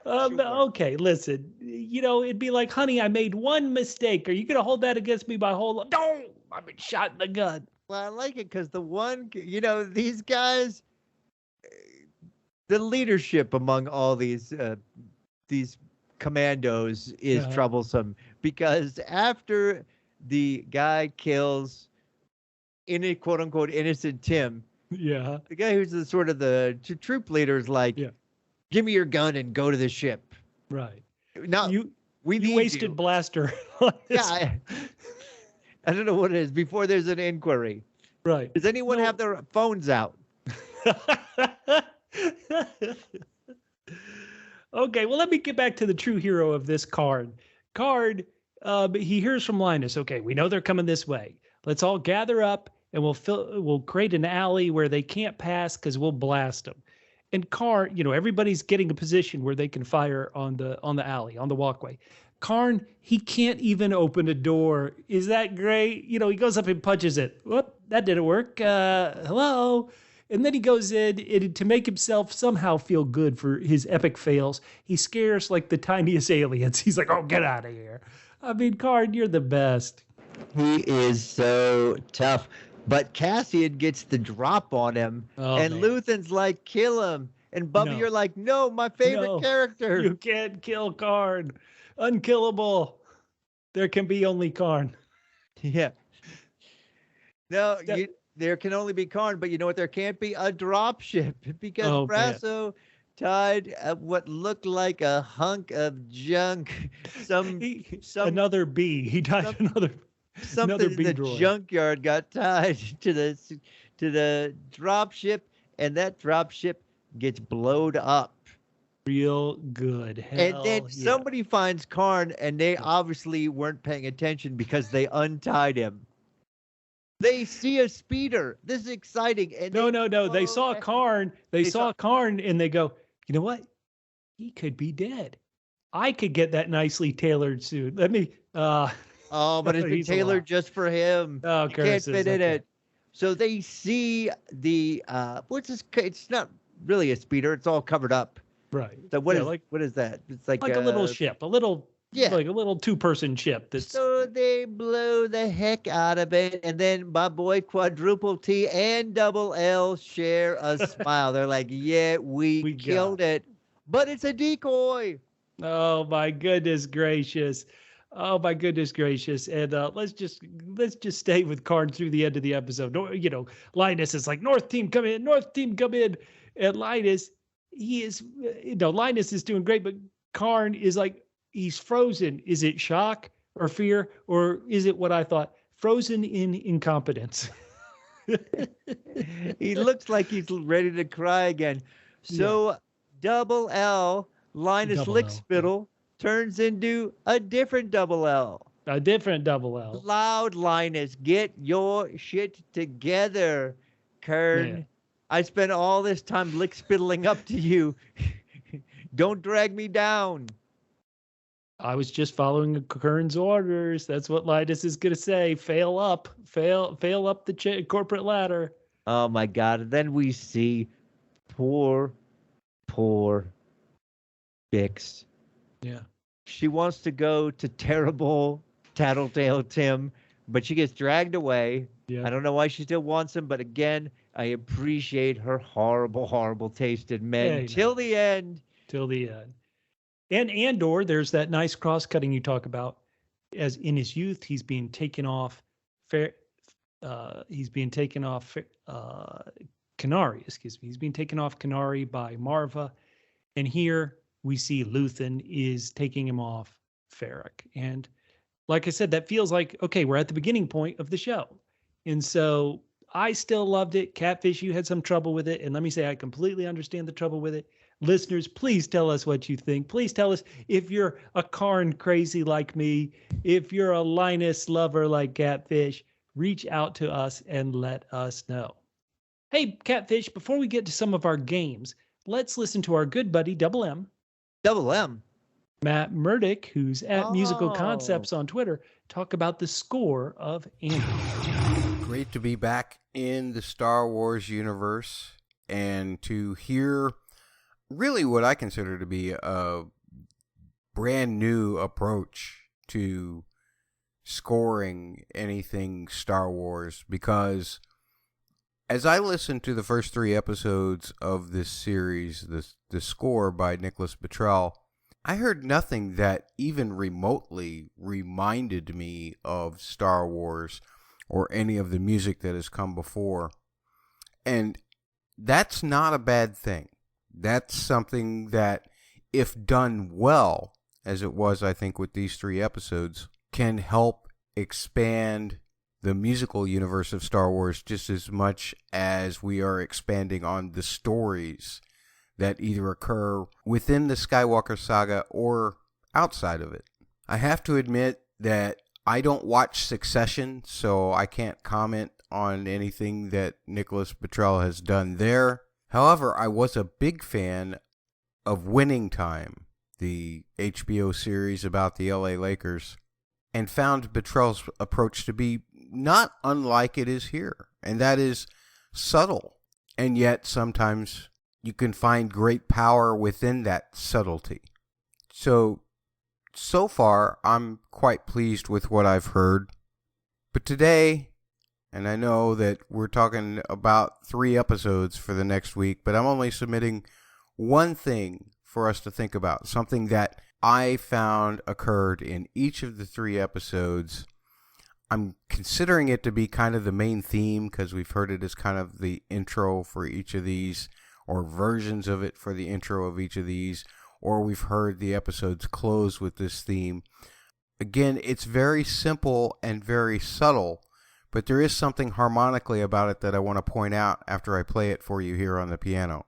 Okay, listen, it'd be like, honey, I made one mistake. Are you going to hold that against me by whole? No, I've been shot in the gun. Well, I like it because these guys, the leadership among all these commandos is troublesome, because after the guy kills quote unquote innocent Tim, the guy who's the troop leader is like, give me your gun and go to the ship. Right. Now, you wasted blaster. Yeah. I don't know what it is. Before there's an inquiry. Right. Does anyone have their phones out? Okay, well, let me get back to the true hero of this Karn. Karn, he hears from Linus. Okay, we know they're coming this way. Let's all gather up and we'll create an alley where they can't pass because we'll blast them. And Karn, everybody's getting a position where they can fire on the alley, on the walkway. Karn, he can't even open a door. Is that great? He goes up and punches it. Whoop, that didn't work. Hello. And then he goes in to make himself somehow feel good for his epic fails. He scares like the tiniest aliens. He's like, oh, get out of here. I mean, Karn, you're the best. He is so tough. But Cassian gets the drop on him, and Luthen's like, kill him. And Bubba, you're like, no, my favorite character. You can't kill Karn. Unkillable. There can be only Karn. Yeah. No, there can only be Karn, but you know what? There can't be a dropship, because Brasso tied what looked like a hunk of junk. Another bee. He tied another. Something in the junkyard got tied to the dropship, and that dropship gets blowed up. Real good. Hell, and then somebody finds Karn, and they obviously weren't paying attention because they untied him. They see a speeder. This is exciting. And no. They saw Karn. They saw Karn, and they go, you know what? He could be dead. I could get that nicely tailored suit. Let me. But it's been tailored just for him. Oh, you can't fit in it. So they see the it's not really a speeder. It's all covered up. Right. So what is that? It's like a little ship, a little Yeah. Like a little 2-person ship. So they blow the heck out of it, and then my boy Quadruple T and Double L share a smile. They're like, yeah, we killed it. But it's a decoy. Oh my goodness gracious. Oh my goodness gracious. And let's just stay with Karn through the end of the episode. You know, Linus is like, North team come in, North team come in. And Linus, Linus is doing great, but Karn is like, he's frozen. Is it shock or fear, or is it what I thought? Frozen in incompetence. He looks like he's ready to cry again. So Double L, Linus Lickspittle, turns into a different Double L. A different Double L. Loud Linus, get your shit together, Kern. Yeah. I spent all this time lickspittling up to you. Don't drag me down. I was just following Kern's orders. That's what Linus is going to say. Fail up the corporate ladder. Oh my God. And then we see poor Bix. Yeah. She wants to go to terrible Tattletale Tim, but she gets dragged away. Yeah. I don't know why she still wants him, but again, I appreciate her horrible taste in men till the end. Till the end. And Andor, there's that nice cross-cutting you talk about. As in his youth, he's being taken off Kenari, excuse me. He's being taken off Kenari by Marva. And here we see Luthen is taking him off Ferric. And like I said, that feels like, okay, we're at the beginning point of the show. And so I still loved it. Catfish, you had some trouble with it. And let me say, I completely understand the trouble with it. Listeners, please tell us what you think. Please tell us if you're a Karn crazy like me, if you're a Linus lover like Catfish, reach out to us and let us know. Hey, Catfish, before we get to some of our games, let's listen to our good buddy, Double M. Double M. Matt Murdock, who's at Musical Concepts on Twitter, talk about the score of Andor. Great to be back in the Star Wars universe and to hear really what I consider to be a brand new approach to scoring anything Star Wars, because as I listened to the first 3 episodes of this series, the score by Nicholas Bottrell, I heard nothing that even remotely reminded me of Star Wars or any of the music that has come before. And that's not a bad thing. That's something that, if done well, as it was, I think, with these 3 episodes, can help expand the musical universe of Star Wars just as much as we are expanding on the stories that either occur within the Skywalker saga or outside of it. I have to admit that I don't watch Succession, so I can't comment on anything that Nicholas Bottrell has done there. However, I was a big fan of Winning Time, the HBO series about the LA Lakers, and found Bottrell's approach to be not unlike it is here, and that is subtle, and yet sometimes you can find great power within that subtlety. So far, I'm quite pleased with what I've heard, but today, and I know that we're talking about 3 episodes for the next week, but I'm only submitting one thing for us to think about, something that I found occurred in each of the 3 episodes. I'm considering it to be kind of the main theme because we've heard it as kind of the intro for each of these, or versions of it for the intro of each of these, or we've heard the episodes close with this theme. Again, it's very simple and very subtle, but there is something harmonically about it that I want to point out after I play it for you here on the piano.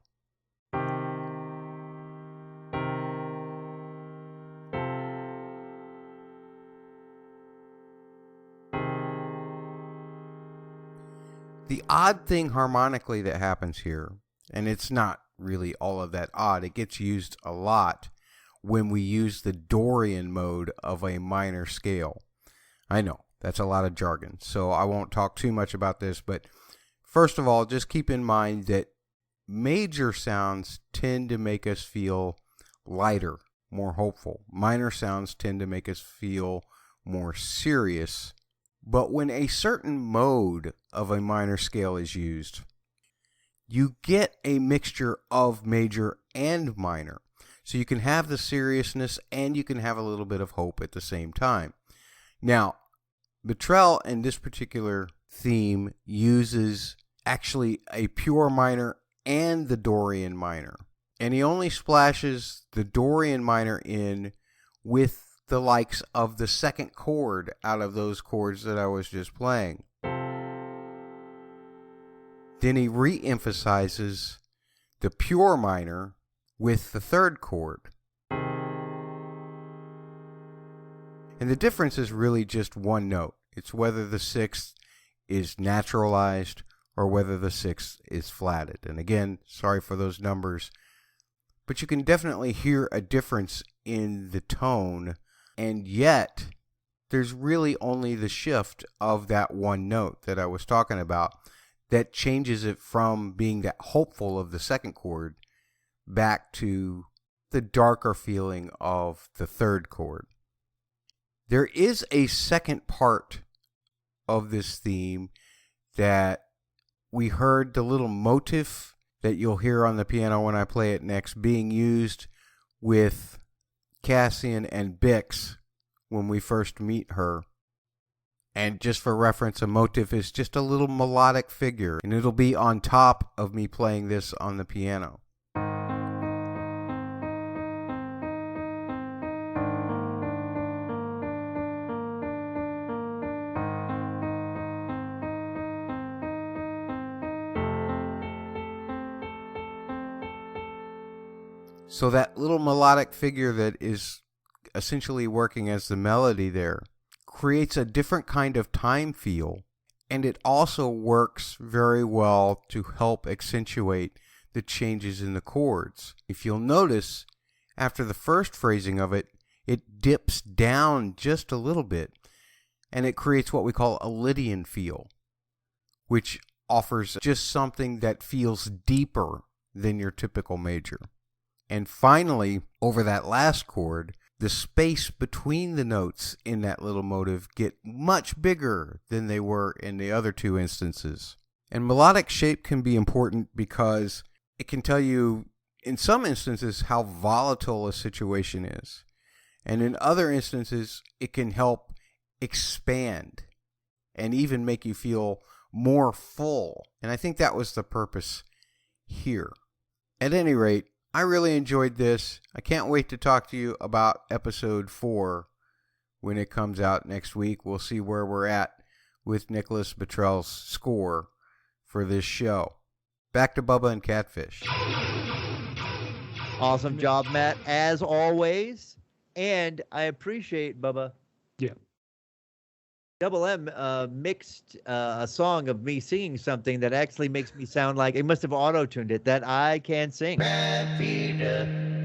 The odd thing harmonically that happens here, and it's not really all of that odd, it gets used a lot when we use the Dorian mode of a minor scale. I know, that's a lot of jargon, so I won't talk too much about this, but first of all, just keep in mind that major sounds tend to make us feel lighter more hopeful. Minor sounds tend to make us feel more serious. But when a certain mode of a minor scale is used, you get a mixture of major and minor. So you can have the seriousness and you can have a little bit of hope at the same time. Now, Betrell in this particular theme uses actually a pure minor and the Dorian minor. And he only splashes the Dorian minor in with the likes of the second chord out of those chords that I was just playing. Then he re-emphasizes the pure minor with the third chord. And the difference is really just one note. It's whether the sixth is naturalized or whether the sixth is flatted. And again, sorry for those numbers, but you can definitely hear a difference in the tone, and yet there's really only the shift of that one note that I was talking about that changes it from being that hopeful of the second chord back to the darker feeling of the third chord. There is a second part of this theme that we heard the little motif that you'll hear on the piano when I play it next being used with Cassian and Bix when we first meet her. And just for reference, a motif is just a little melodic figure, and it'll be on top of me playing this on the piano. So that little melodic figure that is essentially working as the melody there creates a different kind of time feel, and it also works very well to help accentuate the changes in the chords. If you'll notice, after the first phrasing of it, it dips down just a little bit, and it creates what we call a Lydian feel, which offers just something that feels deeper than your typical major. And finally, over that last chord, the space between the notes in that little motive get much bigger than they were in the other two instances. And melodic shape can be important because it can tell you, in some instances, how volatile a situation is. And in other instances, it can help expand and even make you feel more full. And I think that was the purpose here. At any rate, I really enjoyed this. I can't wait to talk to you about episode 4 when it comes out next week. We'll see where we're at with Nicholas Betrell's score for this show. Back to Bubba and Catfish. Awesome job, Matt, as always. And I appreciate, Bubba. Yeah. Double M mixed a song of me singing something that actually makes me sound like, it must have auto-tuned it, that I can sing.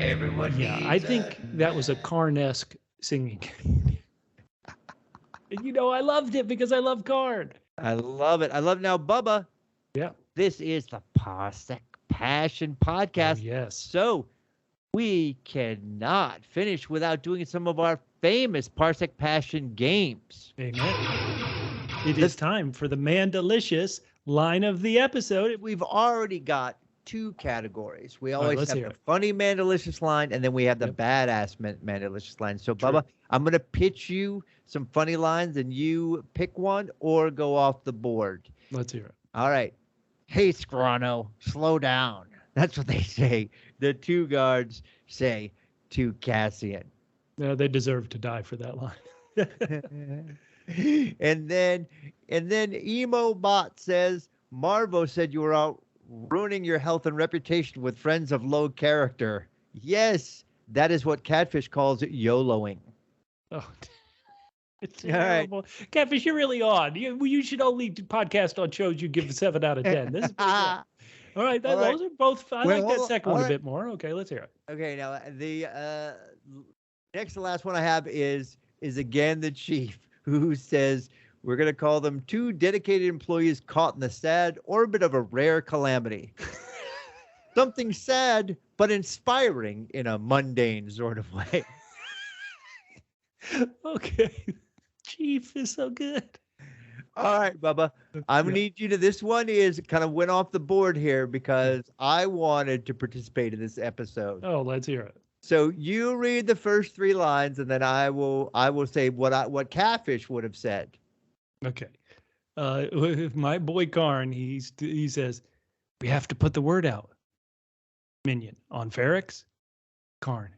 Everyone I think that was a Karn-esque singing. And I loved it because I love Karn. I love it. I love now, Bubba. Yeah. This is the Parsec Passion Podcast. Oh, yes. So we cannot finish without doing some of our famous Parsec Passion games. Amen. It is time for the Mandolicisious line of the episode. We've already got 2 categories. We always let's have hear the it. funny Mandalicious line, and then we have the badass Mandalicious line. So, Bubba, I'm going to pitch you some funny lines, and you pick one or go off the board. Let's hear it. All right. Hey, Scrano, slow down. That's what they say. The 2 guards say to Cassian. No, they deserve to die for that line. and then Emo Bot says, Marvo said you were out ruining your health and reputation with friends of low character. Yes, that is what Catfish calls YOLOing. Oh, it's terrible. Right. Catfish, you're really odd. You should only podcast on shows you give 7 out of 10. This is all right. Those are both. I like that second one a bit more. Okay, let's hear it. Okay, now the next to last one I have is again the chief, who says we're going to call them 2 dedicated employees caught in the sad orbit of a rare calamity. Something sad but inspiring in a mundane sort of way. Okay. Chief is so good. All right, Bubba. I'm gonna need you to. This one is kind of went off the board here because I wanted to participate in this episode. Oh, let's hear it. So you read the first 3 lines, and then I will say what Catfish would have said. Okay. My boy Karn, he says, we have to put the word out. Minion on Ferrex, Karn.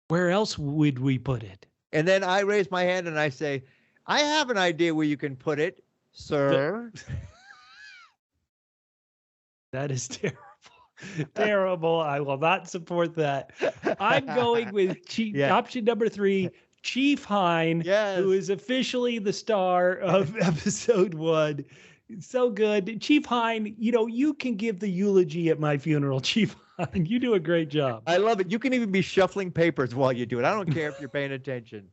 Where else would we put it? And then I raise my hand and I say, I have an idea where you can put it, sir. That is terrible. Terrible. I will not support that. I'm going with option number 3, Chief Hine, who is officially the star of episode 1. So good. Chief Hine, you can give the eulogy at my funeral, Chief Hine. You do a great job. I love it. You can even be shuffling papers while you do it. I don't care if you're paying attention.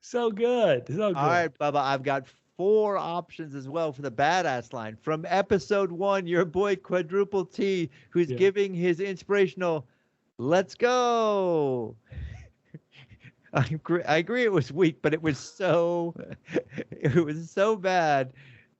So good. So good. All right, Bubba, I've got 4 options as well for the badass line. From episode 1, your boy Quadruple T, who's giving his inspirational, let's go. I agree it was weak, but it was so bad.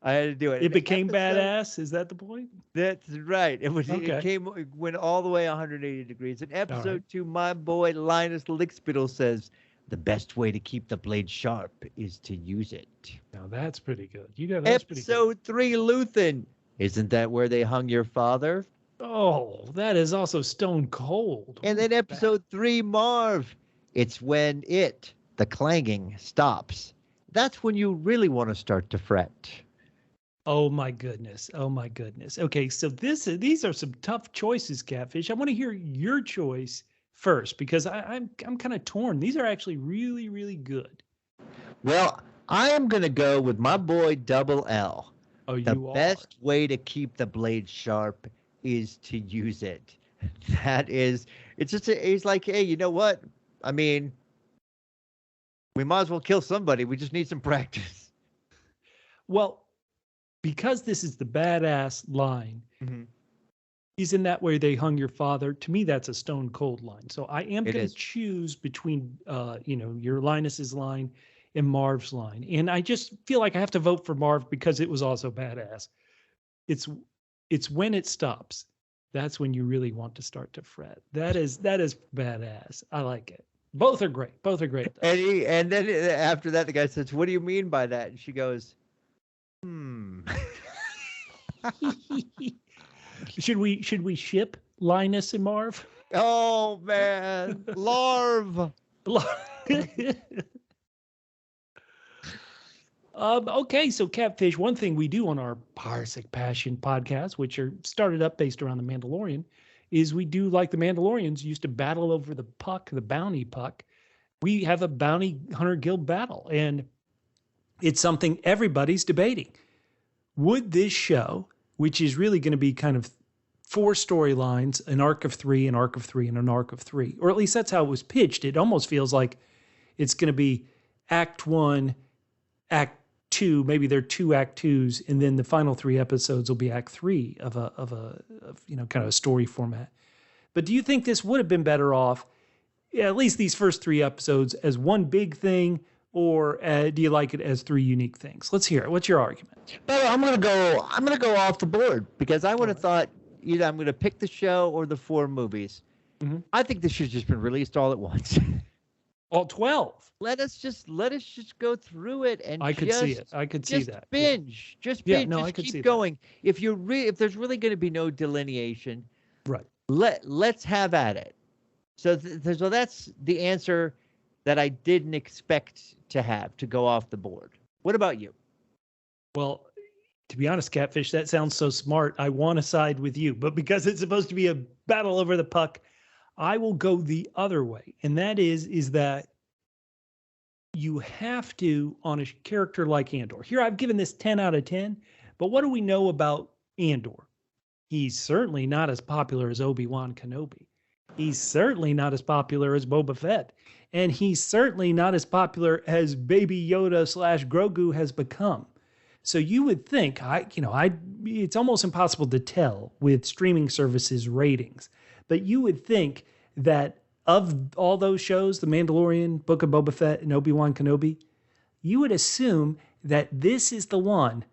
I had to do it. It became badass. Is that the point? That's right. It was. Okay. It went all the way 180 degrees. In episode 2, my boy Linus Lickspittle says, the best way to keep the blade sharp is to use it. Now that's pretty good. That's episode 3, Luthen. Isn't that where they hung your father? Oh, that is also stone cold. And then episode 3, Marv. It's when the clanging, stops. That's when you really want to start to fret. Oh my goodness. Oh my goodness. Okay, so these are some tough choices, Catfish. I want to hear your choice first because I'm kind of torn. These are actually really, really good. Well, I am going to go with my boy Double L. Oh, the best way to keep the blade sharp is to use it. It's like, hey, you know what? I mean, we might as well kill somebody. We just need some practice. Well, because this is the badass line, isn't that where they hung your father? To me, that's a stone cold line. So I am going to choose between, your Linus's line and Marv's line. And I just feel like I have to vote for Marv because it was also badass. It's when it stops. That's when you really want to start to fret. That is badass. I like it. Both are great. And then after that, the guy says, "What do you mean by that?" And she goes, Should we ship Linus and Marv? Oh man, Larv. Okay, so Catfish, one thing we do on our Parsec Passion podcast, which are started up based around the Mandalorian, is we do like the Mandalorians used to battle over the puck, the bounty puck. We have a bounty hunter guild battle, and it's something everybody's debating. Would this show, which is really going to be kind of 4 storylines, an arc of 3, an arc of 3, and an arc of 3, or at least that's how it was pitched. It almost feels like it's going to be Act 1, Act 2, maybe they're 2 Act 2s, and then the final 3 episodes will be Act 3 of kind of a story format. But do you think this would have been better off, at least these first 3 episodes, as one big thing, or do you like it as 3 unique things? Let's hear it. What's your argument? Well, I'm gonna go off the board because I would have thought either I'm gonna pick the show or the 4 movies. I think this should have just been released all at once. All 12. Let us just go through it and I could see it. I could see that. Binge. Just binge. Just keep going. That. If there's really going to be no delineation, right? Let's have at it. So that's the answer that I didn't expect to go off the board. What about you? Well, to be honest, Catfish, that sounds so smart. I want to side with you, but because it's supposed to be a battle over the puck, I will go the other way. And that is that you have to, on a character like Andor. Here, I've given this 10 out of 10, but what do we know about Andor? He's certainly not as popular as Obi-Wan Kenobi. He's certainly not as popular as Boba Fett. And he's certainly not as popular as Baby Yoda / Grogu has become. So you would think, it's almost impossible to tell with streaming services ratings, but you would think that of all those shows, The Mandalorian, Book of Boba Fett, and Obi-Wan Kenobi, you would assume that this is the one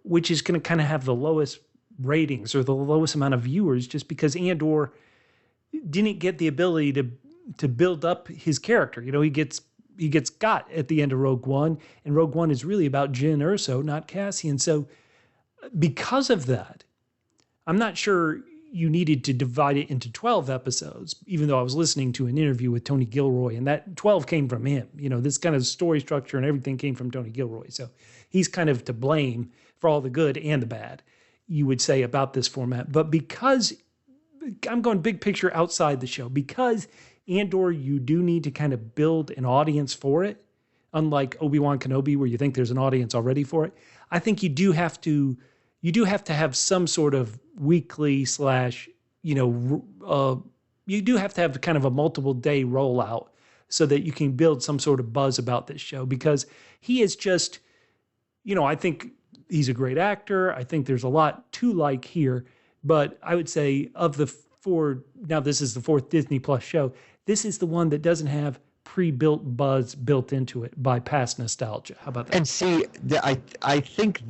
which is going to kind of have the lowest ratings or the lowest amount of viewers, just because Andor didn't get the ability to build up his character. He gets got at the end of Rogue One, and Rogue One is really about Jyn Erso, not Cassian. So because of that, I'm not sure you needed to divide it into 12 episodes, even though I was listening to an interview with Tony Gilroy, and that 12 came from him. This kind of story structure and everything came from Tony Gilroy. So he's kind of to blame for all the good and the bad, you would say, about this format. But because I'm going big picture outside the show, because Andor, you do need to kind of build an audience for it, unlike Obi-Wan Kenobi, where you think there's an audience already for it. I think you do have to have some sort of weekly / you do have to have kind of a multiple day rollout so that you can build some sort of buzz about this show, because he is just, I think he's a great actor. I think there's a lot to like here, but I would say of the four, now this is the fourth Disney Plus show, this is the one that doesn't have pre-built buzz built into it by past nostalgia. How about that? And see, I think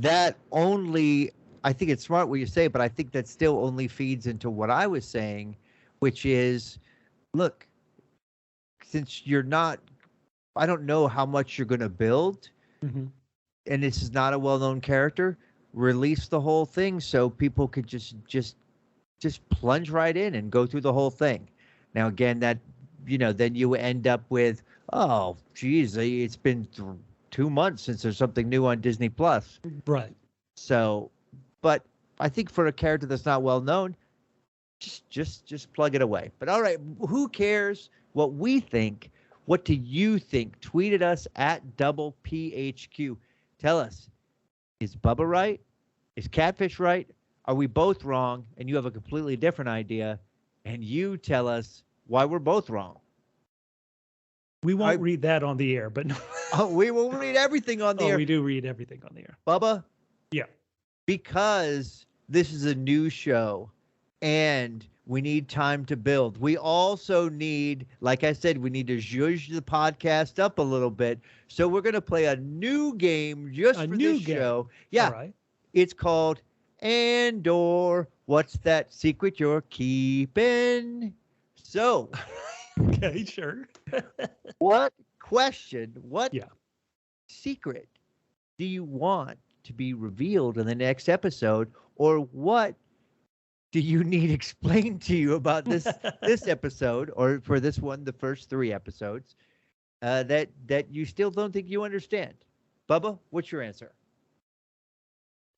it's smart what you say, but I think that still only feeds into what I was saying, which is, look, since I don't know how much you're going to build, and this is not a well-known character, release the whole thing so people could just plunge right in and go through the whole thing. Now, again, that, then you end up with, oh, geez, it's been 2 months since there's something new on Disney Plus. Right. So, but I think for a character that's not well known, just plug it away. But all right, who cares what we think? What do you think? Tweet at us at double PHQ. Tell us, is Bubba right? Is Catfish right? Are we both wrong? And you have a completely different idea, and you tell us why we're both wrong. We won't read that on the air, but no. Oh, we will read everything on the air. We do read everything on the air. Bubba? Yeah. Because this is a new show and we need time to build. We also need, like I said, we need to zhuzh the podcast up a little bit. So we're going to play a new game just for this show. Yeah. All right. It's called Andor. What's that secret you're keeping? So. Okay, sure. What secret do you want to be revealed in the next episode, or what do you need explained to you about this episode, or for this one, the first 3 episodes, that you still don't think you understand? Bubba, what's your answer?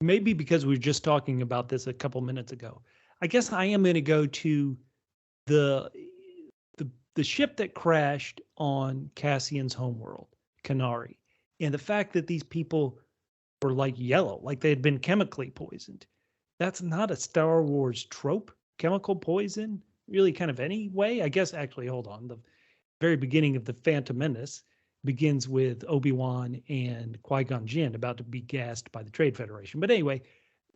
Maybe because we were just talking about this a couple minutes ago. I guess I am going to go to the ship that crashed on Cassian's homeworld, Kenari, and the fact that these people were like yellow, like they had been chemically poisoned. That's not a Star Wars trope. Chemical poison, really, kind of any way. I guess actually, hold on. The very beginning of the Phantom Menace begins with Obi-Wan and Qui-Gon Jinn about to be gassed by the Trade Federation. But anyway,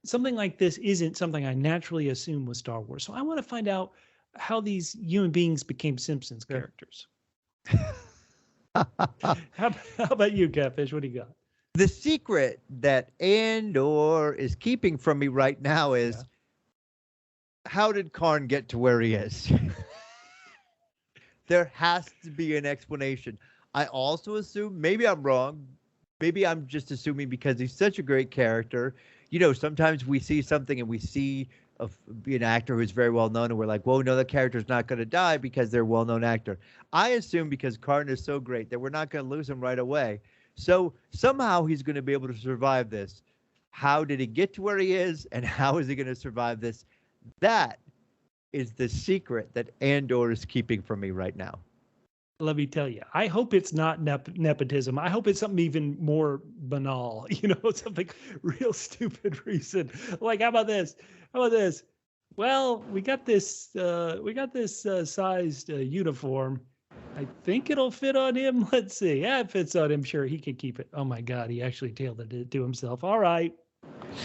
something like this isn't something I naturally assume was Star Wars. So I want to find out how these human beings became Simpsons characters. How about you, Catfish? What do you got? The secret that Andor is keeping from me right now is, how did Karn get to where he is? There has to be an explanation. I also assume, maybe I'm wrong, maybe I'm just assuming because he's such a great character. Sometimes we see something and we see an actor who's very well known, and we're like, whoa, no, the character's not going to die because they're a well-known actor. I assume because Karn is so great that we're not going to lose him right away. So somehow he's going to be able to survive this. How did he get to where he is, and how is he going to survive this? That is the secret that Andor is keeping from me right now. Let me tell you, I hope it's not nepotism. I hope it's something even more banal, something real stupid reason. Like, how about this? Well, we got this sized uniform, I think it'll fit on him. Let's see. Yeah, it fits on him. Sure, he can keep it. Oh my God, he actually tailored it to himself. All right,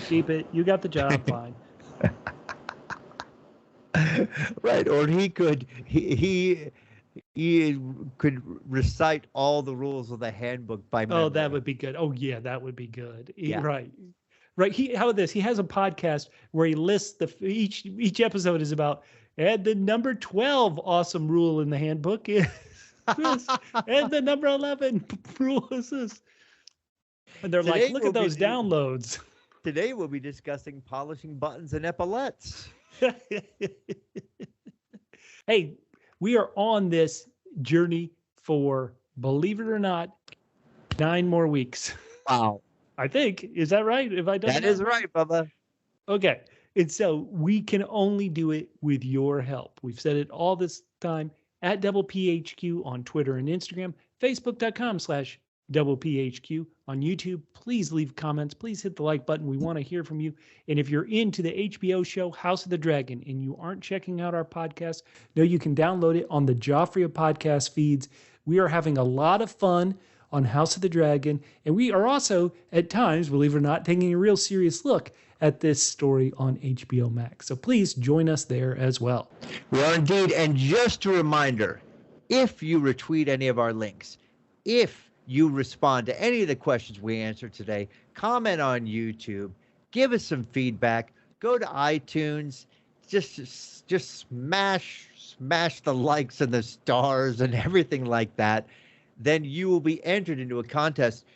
keep it. You got the job. Fine. Right, or he could could recite all the rules of the handbook by memory. Oh, that would be good. Oh yeah, that would be good. Yeah. Right. How about this? He has a podcast where he lists each episode is about, and the number 12 awesome rule in the handbook is this, and the number 11 rule is this. And they're Today like, look at those downloads. Today we'll be discussing polishing buttons and epaulets. Hey, we are on this journey for, believe it or not, 9 more weeks. Wow. I think. Is that right? If I don't That is right, Bubba. Okay. And so we can only do it with your help. We've said it all this time at Double PHQ on Twitter and Instagram, Facebook.com/Double PHQ on YouTube. Please leave comments. Please hit the like button. We want to hear from you. And if you're into the HBO show House of the Dragon and you aren't checking out our podcast, no, you can download it on the Joffrey podcast feeds. We are having a lot of fun on House of the Dragon. And we are also, at times, believe it or not, taking a real serious look at this story on HBO Max. So please join us there as well. We are indeed. And just a reminder, if you retweet any of our links, if you respond to any of the questions we answered today, comment on YouTube, give us some feedback, go to iTunes, just smash the likes and the stars and everything like that, then you will be entered into a contest.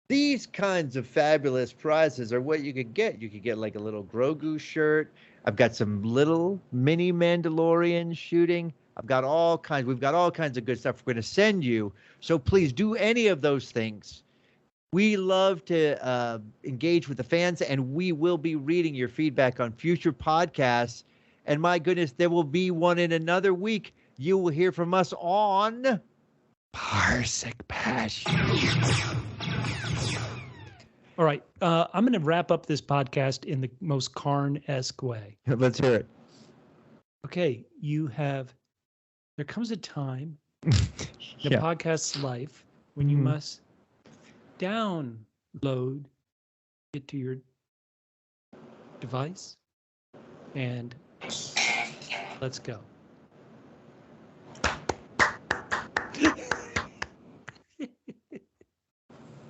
These kinds of fabulous prizes are what you could get. You could get like a little Grogu shirt. I've got some little mini Mandalorian shooting. We've got all kinds of good stuff we're going to send you. So please do any of those things. We love to engage with the fans, and we will be reading your feedback on future podcasts. And my goodness, there will be one in another week. You will hear from us on Parsec Passion. All right. I'm going to wrap up this podcast in the most Karn-esque way. Let's hear it. Okay. There comes a time in the podcast's life when you must download it to your device, and let's go.